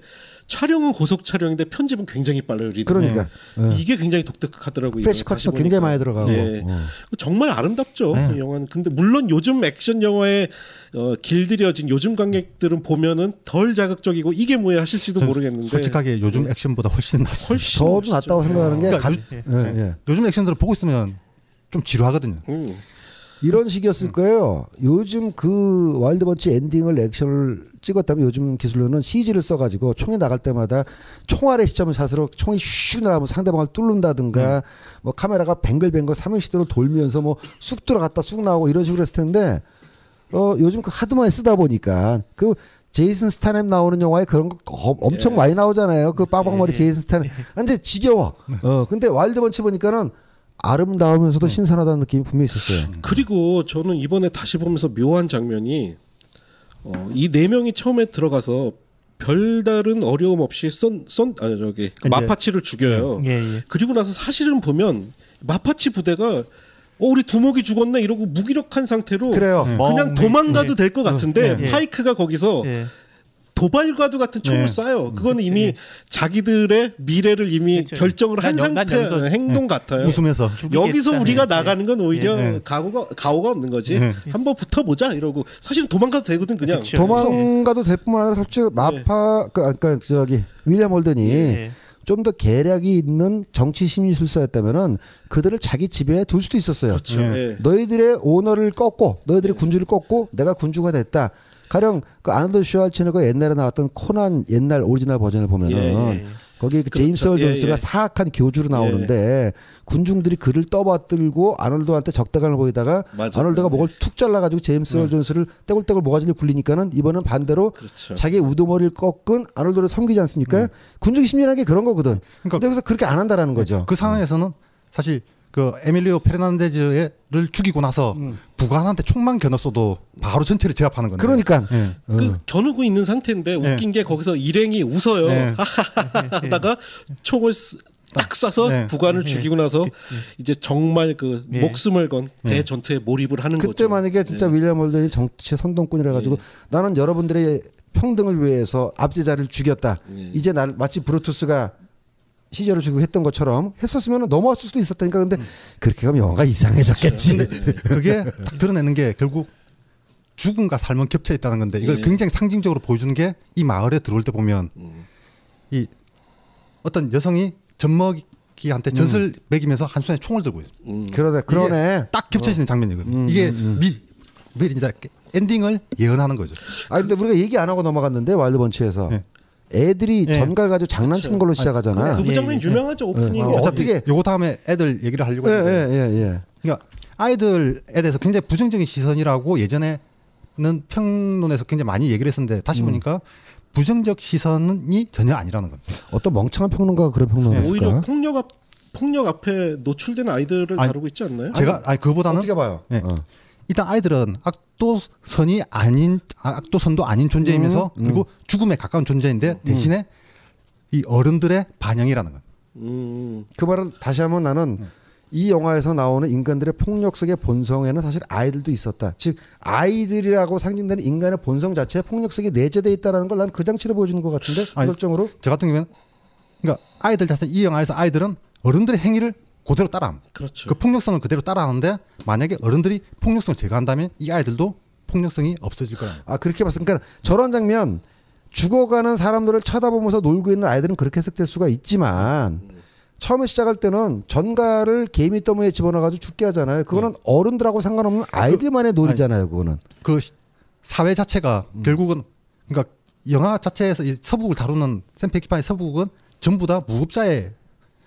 촬영은 고속 촬영인데 편집은 굉장히 빨라요. 그러니까 이게 굉장히 독특하더라고요. 프레시 컷도 굉장히 많이 들어가고 정말 아름답죠. 그 영화는. 근데 물론 요즘 액션 영화에 길들여진 요즘 관객들은 보면은 덜 자극적이고 이게 뭐야 하실지도 모르겠는데 솔직하게 요즘 액션보다 훨씬 낫습니다. 저도 낫다고 생각하는 게 요즘 액션들을 보고 있으면 좀 지루하거든요. 이런 식이었을 거예요. 요즘 그 와일드 번치 엔딩을 액션을 찍었다면 요즘 기술로는 CG를 써가지고 총이 나갈 때마다 총알의 시점을 샷으로 총이 슉 나가면서 상대방을 뚫는다든가 뭐 카메라가 뱅글뱅글 360도로 돌면서 뭐 쑥 들어갔다 쑥 나오고 이런 식으로 했을 텐데 요즘 그 하드만 쓰다 보니까 그 제이슨 스타넴 나오는 영화에 그런 거 엄청 많이 나오잖아요. 그 빠방머리 제이슨 스타넴. 근데 지겨워. 근데 와일드 번치 보니까는 아름다우면서도 신선하다는 느낌이 분명히 있었어요. 그리고 저는 이번에 다시 보면서 묘한 장면이 이 4명이 처음에 들어가서 별다른 어려움 없이 마파치를 죽여요. 그리고 나서 사실은 보면 마파치 부대가 우리 두목이 죽었네 이러고 무기력한 상태로 그냥 도망가도 될 것 같은데 파이크가 거기서 도발과도 같은 총을 쏴요. 그건 이미 자기들의 미래를 이미 결정을 한 상태의 행동 같아요. 웃으면서 여기서 우리가 나가는 건 오히려 가오가 없는 거지. 한번 붙어보자 이러고 사실은 도망가도 되거든 그냥. 도망가도 될 뿐만 아니라 솔직히 그러니까 윌리엄 홀든이 좀 더 계략이 있는 정치 심리술사였다면은 그들을 자기 집에 둘 수도 있었어요. 너희들의 오너를 꺾고 너희들의 군주를 꺾고 내가 군주가 됐다. 가령 그 아놀드 슈왈체네거 옛날에 나왔던 코난 옛날 오리지널 버전을 보면은 거기 그 제임스 얼 존스가 사악한 교주로 나오는데 군중들이 그를 떠받들고 아놀드한테 적대감을 보이다가 아놀드가 목을 툭 잘라가지고 제임스 얼 존스를 떼굴떼굴 모가지를 굴리니까는 이번은 반대로 자기의 우두머리를 꺾은 아놀드를 섬기지 않습니까? 군중 심리라는 게 그런 거거든. 근데 여기서 그렇게 안 한다라는 거죠. 그 상황에서는 사실 그 에밀리오 페르난데즈를 죽이고 나서 부관한테 총만 겨눴어도 바로 전체를 제압하는 건데. 그러니까 그 겨누고 있는 상태인데 웃긴 게 거기서 일행이 웃어요. 하다가 총을 딱 쏴서 부관을 죽이고 나서 이제 정말 그 목숨을 건 대전투에 몰입을 하는 거죠. 그때 만약에 진짜 윌리엄 홀든이 정치 선동꾼이라 가지고 나는 여러분들의 평등을 위해서 압제자를 죽였다. 이제 날 마치 브루투스가 시절을 주고 했던 것처럼 했었으면 넘어왔을 수도 있었다니까. 근데 그렇게 하면 영화가 이상해졌겠지. 그게 딱 드러내는 게 결국 죽음과 삶은 겹쳐 있다는 건데 이걸 굉장히 상징적으로 보여주는 게 이 마을에 들어올 때 보면 이 어떤 여성이 젖먹이 샘패키한테 젖을 먹이면서 한 손에 총을 들고 있어요. 그러네. 딱 겹쳐지는 장면이거든요. 이게 미리 이제 엔딩을 예언하는 거죠. 아 근데 우리가 얘기 안 하고 넘어갔는데 와일드번치에서 애들이 전갈 가지고 장난치는 걸로 시작하잖아. 그 장면 유명하죠. 오프닝. 어차피 요거 다음에 애들 얘기를 하려고 했는데 그러니까 아이들에 대해서 굉장히 부정적인 시선이라고 예전에는 평론에서 굉장히 많이 얘기를 했었는데 다시 보니까 부정적 시선이 전혀 아니라는 겁니다. 어떤 멍청한 평론가가 그런 평론을 했을까? 오히려 폭력 앞에 노출된 아이들을 다루고 있지 않나요? 제가 그거보다는 어떻게 봐요? 일단 아이들은 악도선도 아닌 존재이면서 그리고 죽음에 가까운 존재인데 대신에 이 어른들의 반영이라는 것. 그 말을 다시 하면 나는 이 영화에서 나오는 인간들의 폭력 속의 본성에는 사실 아이들도 있었다. 즉 아이들이라고 상징되는 인간의 본성 자체에 폭력 속에 내재되어 있다는 걸 난 그 장치로 보여주는 것 같은데 결정으로. 저 같은 경우에는 그러니까 아이들 자체 이 영화에서 아이들은 어른들의 행위를 그대로 따라합니다. 그렇죠. 그 폭력성을 그대로 따라하는데 만약에 어른들이 폭력성을 제거한다면 이 아이들도 폭력성이 없어질 거예요. 아 그렇게 봤으니까 그러니까 저런 장면 죽어가는 사람들을 쳐다보면서 놀고 있는 아이들은 그렇게 해석될 수가 있지만 처음에 시작할 때는 전갈을 개미 더미에 집어넣어가지고 죽게 하잖아요. 그거는 어른들하고 상관없는 아이들만의 놀이잖아요. 그거는. 그 사회 자체가 결국은 그러니까 영화 자체에서 이 서북을 다루는 샘 페키파의 서북은 전부 다 무법자의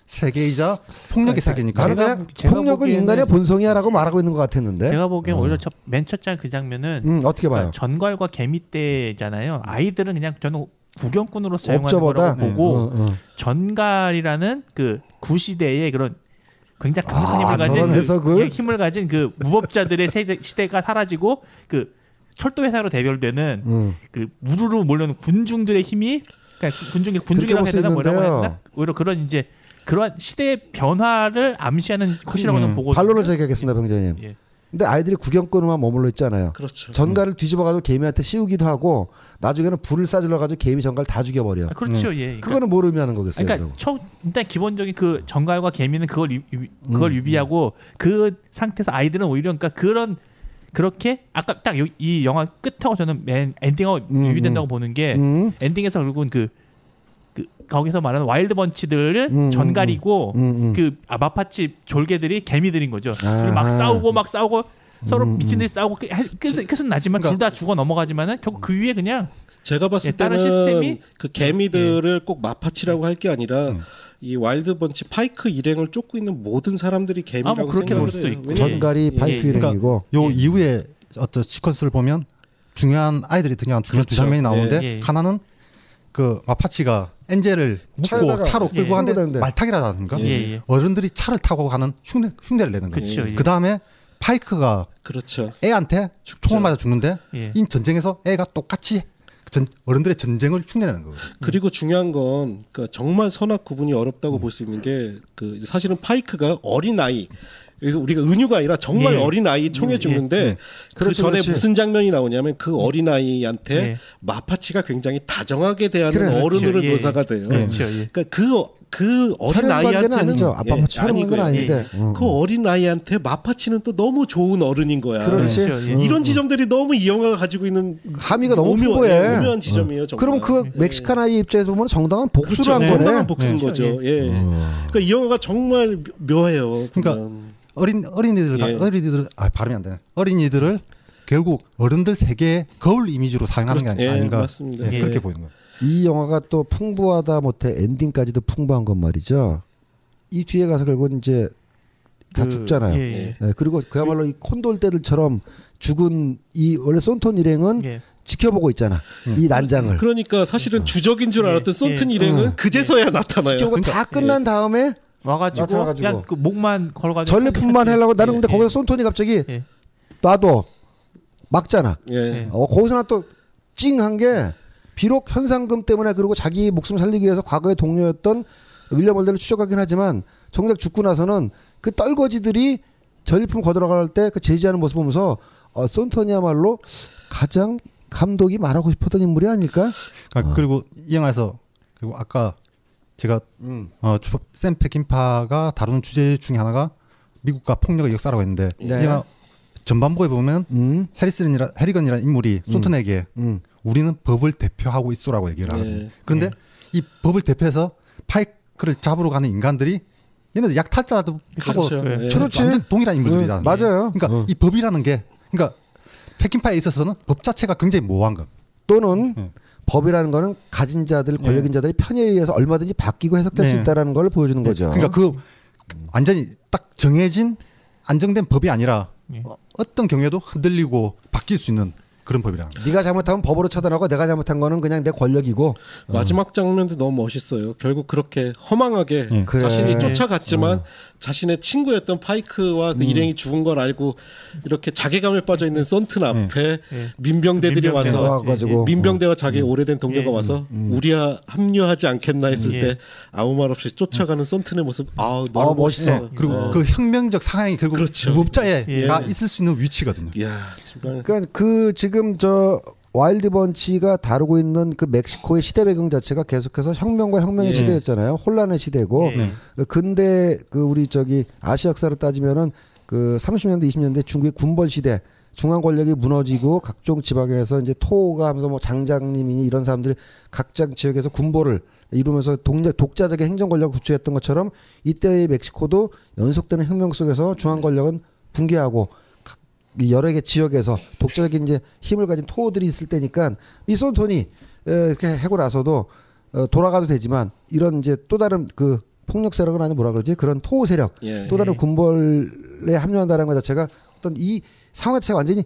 세계이자 폭력의 세계니까. 나는 그냥 폭력은 인간의 본성이야라고 말하고 있는 것 같았는데. 제가 보기엔 오히려 맨 첫째 그 장면은 어떻게 봐요? 전갈과 개미 때잖아요. 아이들은 그냥 저는 구경꾼으로 사용하는 옵저버다? 거라고 보고 전갈이라는 그 구시대의 그런 굉장히 강력한 힘을 가진 그 무법자들의 시대가 사라지고 그 철도 회사로 대별되는 그 우르르 몰려오는 군중들의 힘이 그러니까 군중이라고 해야 되나 뭐라고 해야 되나 오히려 그런 이제 그러한 시대의 변화를 암시하는 컷이라고 저는 보고 반론을 제기하겠습니다, 병장님. 예. 근데 아이들이 구경꾼으로만 머물러 있잖아요. 그렇죠. 전갈을 뒤집어가지고 개미한테 씌우기도 하고 나중에는 불을 쏴질러가지고 개미 전갈 다 죽여버려. 그렇죠, 예. 그러니까, 그거는 뭘 의미하는 거겠어요? 그러니까 일단 기본적인 그 전갈과 개미는 그걸 유비하고 그 상태에서 아이들은 오히려 그러니까 그렇게 아까 딱 이 영화 끝하고 저는 맨 엔딩하고 유비된다고 보는 게 엔딩에서 결국은 그 거기서 말하는 와일드 번치들은 전갈이고 그 마파치 졸개들이 개미들인 거죠. 둘이 막 싸우고 서로 미친 듯이 싸우고 끝은 나지만 둘 다 죽어 넘어가지만은 결국 그 위에 그냥 제가 봤을 다른 때는 시스템이 그 개미들을 꼭 마파치라고 할 게 아니라 이 와일드 번치 파이크 일행을 쫓고 있는 모든 사람들이 개미라고 그렇게 볼 생각을 수도 해요. 있고. 전갈이 파이크 일행이고 요 이후에 어떤 시퀀스를 보면 중요한 아이들이 등장한 중요한 두 장면이 나오는데 하나는 그 마파치가 엔젤을 묶고 차로 끌고 가는데 말타기를 하지 않습니까? 어른들이 차를 타고 가는 흉내를 내는 거예요. 그 다음에 파이크가 그렇죠. 애한테 총을 맞아 죽는데 이 전쟁에서 애가 똑같이 어른들의 전쟁을 흉내내는 거예요. 그리고 중요한 건 그러니까 정말 선악 구분이 어렵다고 볼 수 있는 게 그 사실은 파이크가 어린 아이. 그래서 우리가 은유가 아니라 정말 어린 아이 총에 죽는데 그 전에 무슨 장면이 나오냐면 그 어린 아이한테 마파치가 굉장히 다정하게 대하는 어른으로 묘사가 돼요. 그러니까 그 어린 아이한테는 아니죠. 아빠 촬영한 건 아닌데 그 어린 아이한테 마파치는 또 너무 좋은 어른인 거야. 그렇지. 이런 지점들이 너무 이 영화가 가지고 있는 함의가 너무 풍부해. 오묘한 지점이에요. 정말. 그럼 그 멕시칸 아이 입장에서 보면 정당한 복수를 한 거네. 정당한 복수인 거죠. 예. 그러니까 이 영화가 정말 묘해요. 그러니까 발음이 안 되네. 어린이들을 결국 어른들 세계의 거울 이미지로 사용하는 게 아닌가. 맞습니다. 그렇게 보이는 거예요. 이 영화가 또 풍부하다 못해 엔딩까지도 풍부한 건 말이죠. 이 뒤에 가서 결국 이제 다 죽잖아요. 그리고 그야말로 이 콘돌떼들처럼 죽은 이 원래 손톤 일행은 지켜보고 있잖아. 이 난장을. 그러니까 사실은 주적인 줄 알았던 손톤 일행은 그제서야 나타나요. 지켜보고 다 끝난 다음에 와가지고 그냥 그 목만 걸어가지고 전리품만 하려고 나는 근데 거기서 손톤이 갑자기 놔도 막잖아. 거기서 또 찡한 게 비록 현상금 때문에 그리고 자기 목숨 살리기 위해서 과거의 동료였던 윌리엄 월드를 추적하긴 하지만 정작 죽고 나서는 그 떨거지들이 전리품 거들어갈 때 그 제지하는 모습 보면서 손톤이야말로 가장 감독이 말하고 싶었던 인물이 아닐까? 그리고 이 영화에서 그리고 아까 제가 샘 페킨파가 다루는 주제 중에 하나가 미국과 폭력의 역사라고 했는데 이 영화 전반부에 보면 해리건이라는 인물이 손턴에게 우리는 법을 대표하고 있소라고 얘기를 하거든요. 그런데 이 법을 대표해서 파이크를 잡으러 가는 인간들이 얘네들 약탈자도 하고 그렇죠. 예. 그렇지. 완전 동일한 인물들이잖아요. 맞아요. 그러니까 이 법이라는 게 그러니까 패킨파에 있어서는 법 자체가 굉장히 모호한 것. 또는 법이라는 거는 가진 자들, 권력인 자들의 편의에 의해서 얼마든지 바뀌고 해석될 수 있다는 걸 보여주는 거죠. 그러니까 그 완전히 딱 정해진 안정된 법이 아니라 어떤 경우에도 흔들리고 바뀔 수 있는 그런 법이라. 네가 잘못하면 법으로 처단하고 내가 잘못한 거는 그냥 내 권력이고. 마지막 장면도 너무 멋있어요. 결국 그렇게 허망하게 그래. 자신이 쫓아갔지만 자신의 친구였던 파이크와 그 일행이 죽은 걸 알고 이렇게 자괴감에 빠져 있는 썬튼 앞에 민병대들이 민병대 와서 와가지고. 민병대와 자기의 오래된 동료가 와서 우리야 합류하지 않겠나 했을 예. 때 아무 말 없이 쫓아가는 썬튼의 모습 너무 멋있어. 멋있어. 그리고 그 혁명적 상황이 결국 그렇죠. 무법자가 있을 수 있는 위치거든요. 이야 정말 그러니까 그 지금 저 와일드 번치가 다루고 있는 그 멕시코의 시대 배경 자체가 계속해서 혁명과 혁명의 시대였잖아요. 혼란의 시대고. 근데 그 우리 저기 아시아 역사로 따지면은 그 30년대 20년대 중국의 군벌 시대 중앙 권력이 무너지고 각종 지방에서 이제 토가 하면서 뭐 장장님이니 이런 사람들이 각자 지역에서 군벌을 이루면서 독자적인 행정 권력을 구축했던 것처럼 이때의 멕시코도 연속되는 혁명 속에서 중앙 권력은 붕괴하고 여러 개 지역에서 독자적인 이제 힘을 가진 토호들이 있을 때니까 이 썬톤이 이렇게 하고 나서도 돌아가도 되지만 이런 이제 또 다른 그 폭력 세력은 아니 뭐라 그러지 그런 토호 세력 또 다른 군벌에 합류한다는 것 자체가 어떤 이 상황 자체가 완전히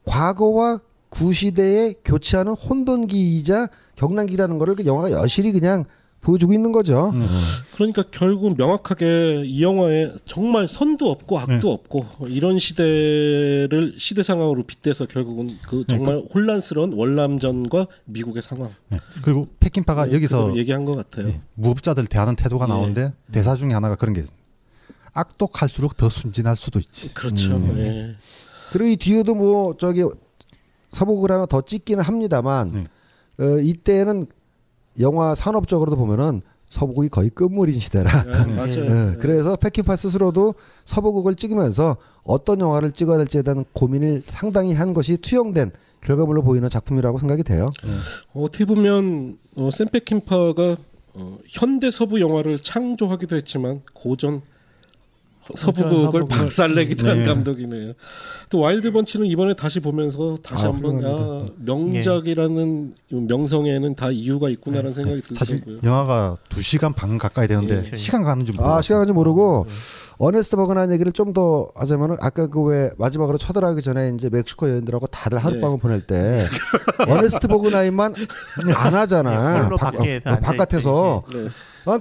과거와 구시대에 교체하는 혼돈기이자 경란기라는 거를 그 영화가 여실히 그냥 보여주고 있는 거죠. 그러니까 결국 명확하게 이 영화에 정말 선도 없고 악도 없고 이런 시대를 시대 상황으로 빗대서 결국은 그 정말 혼란스러운 월남전과 미국의 상황. 그리고 패킨파가 여기서 얘기한 것 같아요. 무법자들 대하는 태도가 나오는데 대사 중에 하나가 그런 게 있습니다. 악독할수록 더 순진할 수도 있지. 그렇죠. 예. 그리고 이 뒤에도 뭐 저기 서복을 하나 더 찍기는 합니다만 이때는 영화 산업적으로도 보면은 서부국이 거의 끝물인 시대라. 맞아요. 그래서 패킨파 스스로도 서부국을 찍으면서 어떤 영화를 찍어야 될지에 대한 고민을 상당히 한 것이 투영된 결과물로 보이는 작품이라고 생각이 돼요. 어떻게 보면 샘 패킨파가 현대 서부 영화를 창조하기도 했지만 고전 서부극을 박살내기도 한 감독이네요. 또 와일드 번치는 이번에 다시 보면서 다시 한번 명작이라는 명성에는 다 이유가 있구나라는 생각이 사실 들더라고요. 영화가 2시간 반 가까이 되는데 시간 가는 줄 모르고 시간 가는 줄 모르고 어네스트 버그난 얘기를 좀 더 하자면은 아까 그 왜 마지막으로 쳐들어가기 전에 이제 멕시코 여인들하고 다들 하룻밤을 보낼 때 어네스트 버그나인만 안 하잖아. 바깥에서.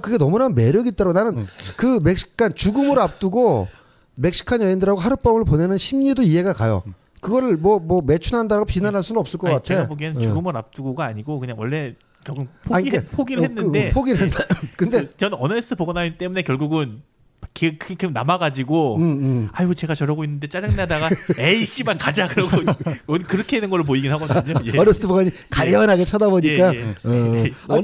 그게 너무나 매력 있더라고. 나는 그 멕시칸 죽음을 앞두고 멕시칸 여인들하고 하룻밤을 보내는 심리도 이해가 가요. 그거를 뭐 매춘한다고 비난할 수는 없을 것 같아. 제가 보기에는 죽음을 앞두고가 아니고 그냥 원래 결국 포기를 했는데. 포기를 했다. 근데 저는 어네스트 버그나인 때문에 결국은 남아가지고 아유 제가 저러고 있는데 짜증나다가 에이 씨발 가자 그러고 그렇게 하는 걸로 보이긴 하거든요. 어네스트 버그나인이 가련하게 쳐다보니까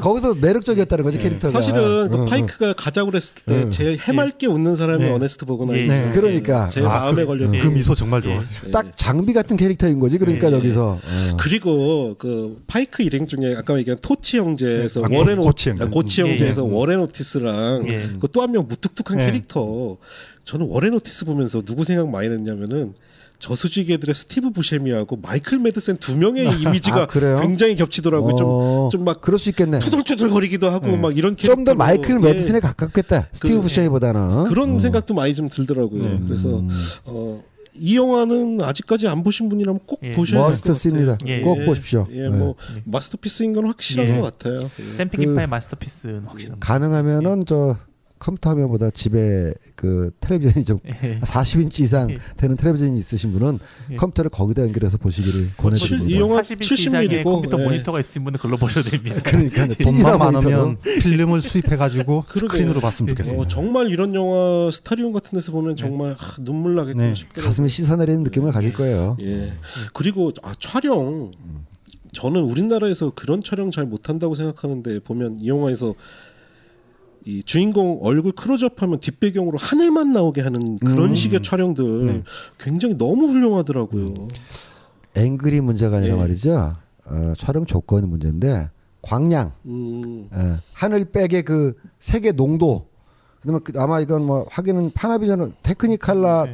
거기서 매력적이었다는 거지 캐릭터가. 사실은 그 파이크가 가자고 그랬을 때 제일 해맑게 웃는 사람이 어네스트 버그나인. 그러니까 제 마음에 걸렸네. 그 미소 정말 좋아. 딱 장비 같은 캐릭터인 거지. 그러니까 여기서. 그리고 그 파이크 일행 중에 아까 얘기한 토치 형제에서 고치 형제에서 워렌 오티스랑 그 또 한 명 무뚝뚝한 캐릭터. 저는 워렌 오티스 보면서 누구 생각 많이 났냐면은 저수지개들의 스티브 부셰미하고 마이클 매드센 두 명의 이미지가 굉장히 겹치더라고요. 좀 막 그럴 수 있겠네. 투덜투덜거리기도 하고 막 이런 캐릭터. 좀 더 마이클 매드센에 가깝겠다. 스티브 부셰미보다는. 그런 생각도 많이 좀 들더라고요. 그래서 이 영화는 아직까지 안 보신 분이라면 꼭 보셔야 될 것 마스터피스입니다. 꼭 보십시오. 뭐 마스터피스인 건 확실한 것 같아요. 샘 패킨파의 마스터피스는 확실합니다. 가능하면은 저 컴퓨터 화면보다 집에 그 텔레비전이 좀 40인치 이상 되는 텔레비전이 있으신 분은 컴퓨터를 거기다 연결해서 보시기를 권해드립니다. 이 영화 40인치 이상의 컴퓨터 모니터가 있으신 분은 그걸로 보셔야 됩니다. 그러니까 돈만 많으면 필름을 수입해가지고 스크린으로 봤으면 좋겠습니다. 정말 이런 영화 스타리온 같은 데서 보면 정말 눈물 나겠다 싶더라고요. 가슴에 씻어내리는 느낌을 가질 거예요. 그리고 촬영 저는 우리나라에서 그런 촬영 잘 못한다고 생각하는데 보면 이 영화에서 이 주인공 얼굴 클로즈업하면 뒷배경으로 하늘만 나오게 하는 그런 식의 촬영들 굉장히 너무 훌륭하더라고요. 앵글이 문제가 아니라 말이죠. 촬영 조건이 문제인데 광량, 하늘백의 그 색의 농도 그다음에 아마 이건 뭐 확인은 파나비전 테크니칼라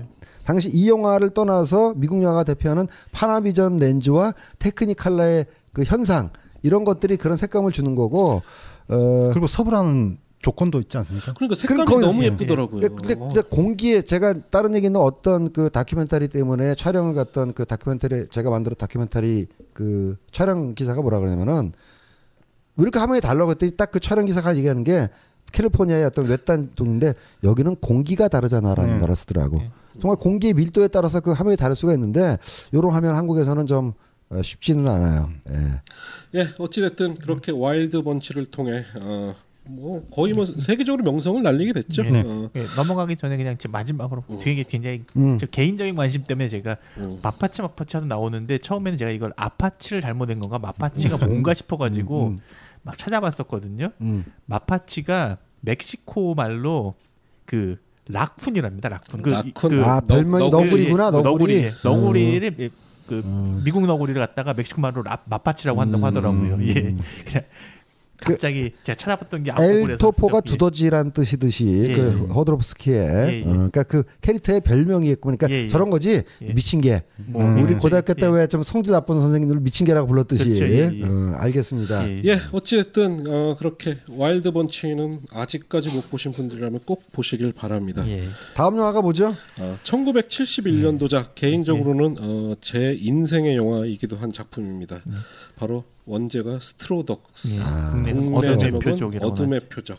당시 이 영화를 떠나서 미국 영화가 대표하는 파나비전 렌즈와 테크니칼라의 그 현상 이런 것들이 그런 색감을 주는 거고 그리고 서브라는 조건도 있지 않습니까? 그러니까 색감이 그건 너무 예쁘더라고요. 근데 공기에 제가 다른 얘기는 어떤 그 다큐멘터리 때문에 촬영을 갔던 그 다큐멘터리 제가 만들어 다큐멘터리 그 촬영 기사가 뭐라 그러냐면은 왜 이렇게 화면이 달라고 했더니 딱 그 촬영 기사가 얘기하는 게 캘리포니아의 어떤 외딴 동인데 여기는 공기가 다르잖아라는 말을 쓰더라고. 정말 공기의 밀도에 따라서 그 화면이 다를 수가 있는데 이런 화면 한국에서는 좀 쉽지는 않아요. 예, 어찌됐든 그렇게 와일드 번치를 통해 뭐 거의 뭐 세계적으로 명성을 날리게 됐죠. 넘어가기 전에 그냥 제 마지막으로 되게 굉장히 저 개인적인 관심 때문에 제가 마파치 하도 나오는데 처음에는 제가 이걸 아파치를 잘못된 건가 마파치가 뭔가 싶어가지고 막 찾아봤었거든요. 마파치가 멕시코 말로 그 라쿤이랍니다. 라쿤. 라쿤. 별명이 너구리구나. 너구리를 그 미국 너구리를 갖다가 멕시코 말로 마파치라고 한다고 하더라고요. 예. 그냥 갑자기 제가 찾아봤던 게 엘토포가 두더지란 뜻이듯이 그 호드롭스키의 그러니까 그 캐릭터의 별명이 있고 그러니까 저런 거지 미친 개. 우리 고등학교 때 왜 좀 성질 나쁜 선생님들 미친 개라고 불렀듯이 알겠습니다. 예, 어찌됐든 그렇게 와일드 번치는 아직까지 못 보신 분들이라면 꼭 보시길 바랍니다. 다음 영화가 뭐죠? 1971년도작 개인적으로는 제 인생의 영화이기도 한 작품입니다. 바로 원제가 스트로덕스. 국내 제목은 어둠의 표적.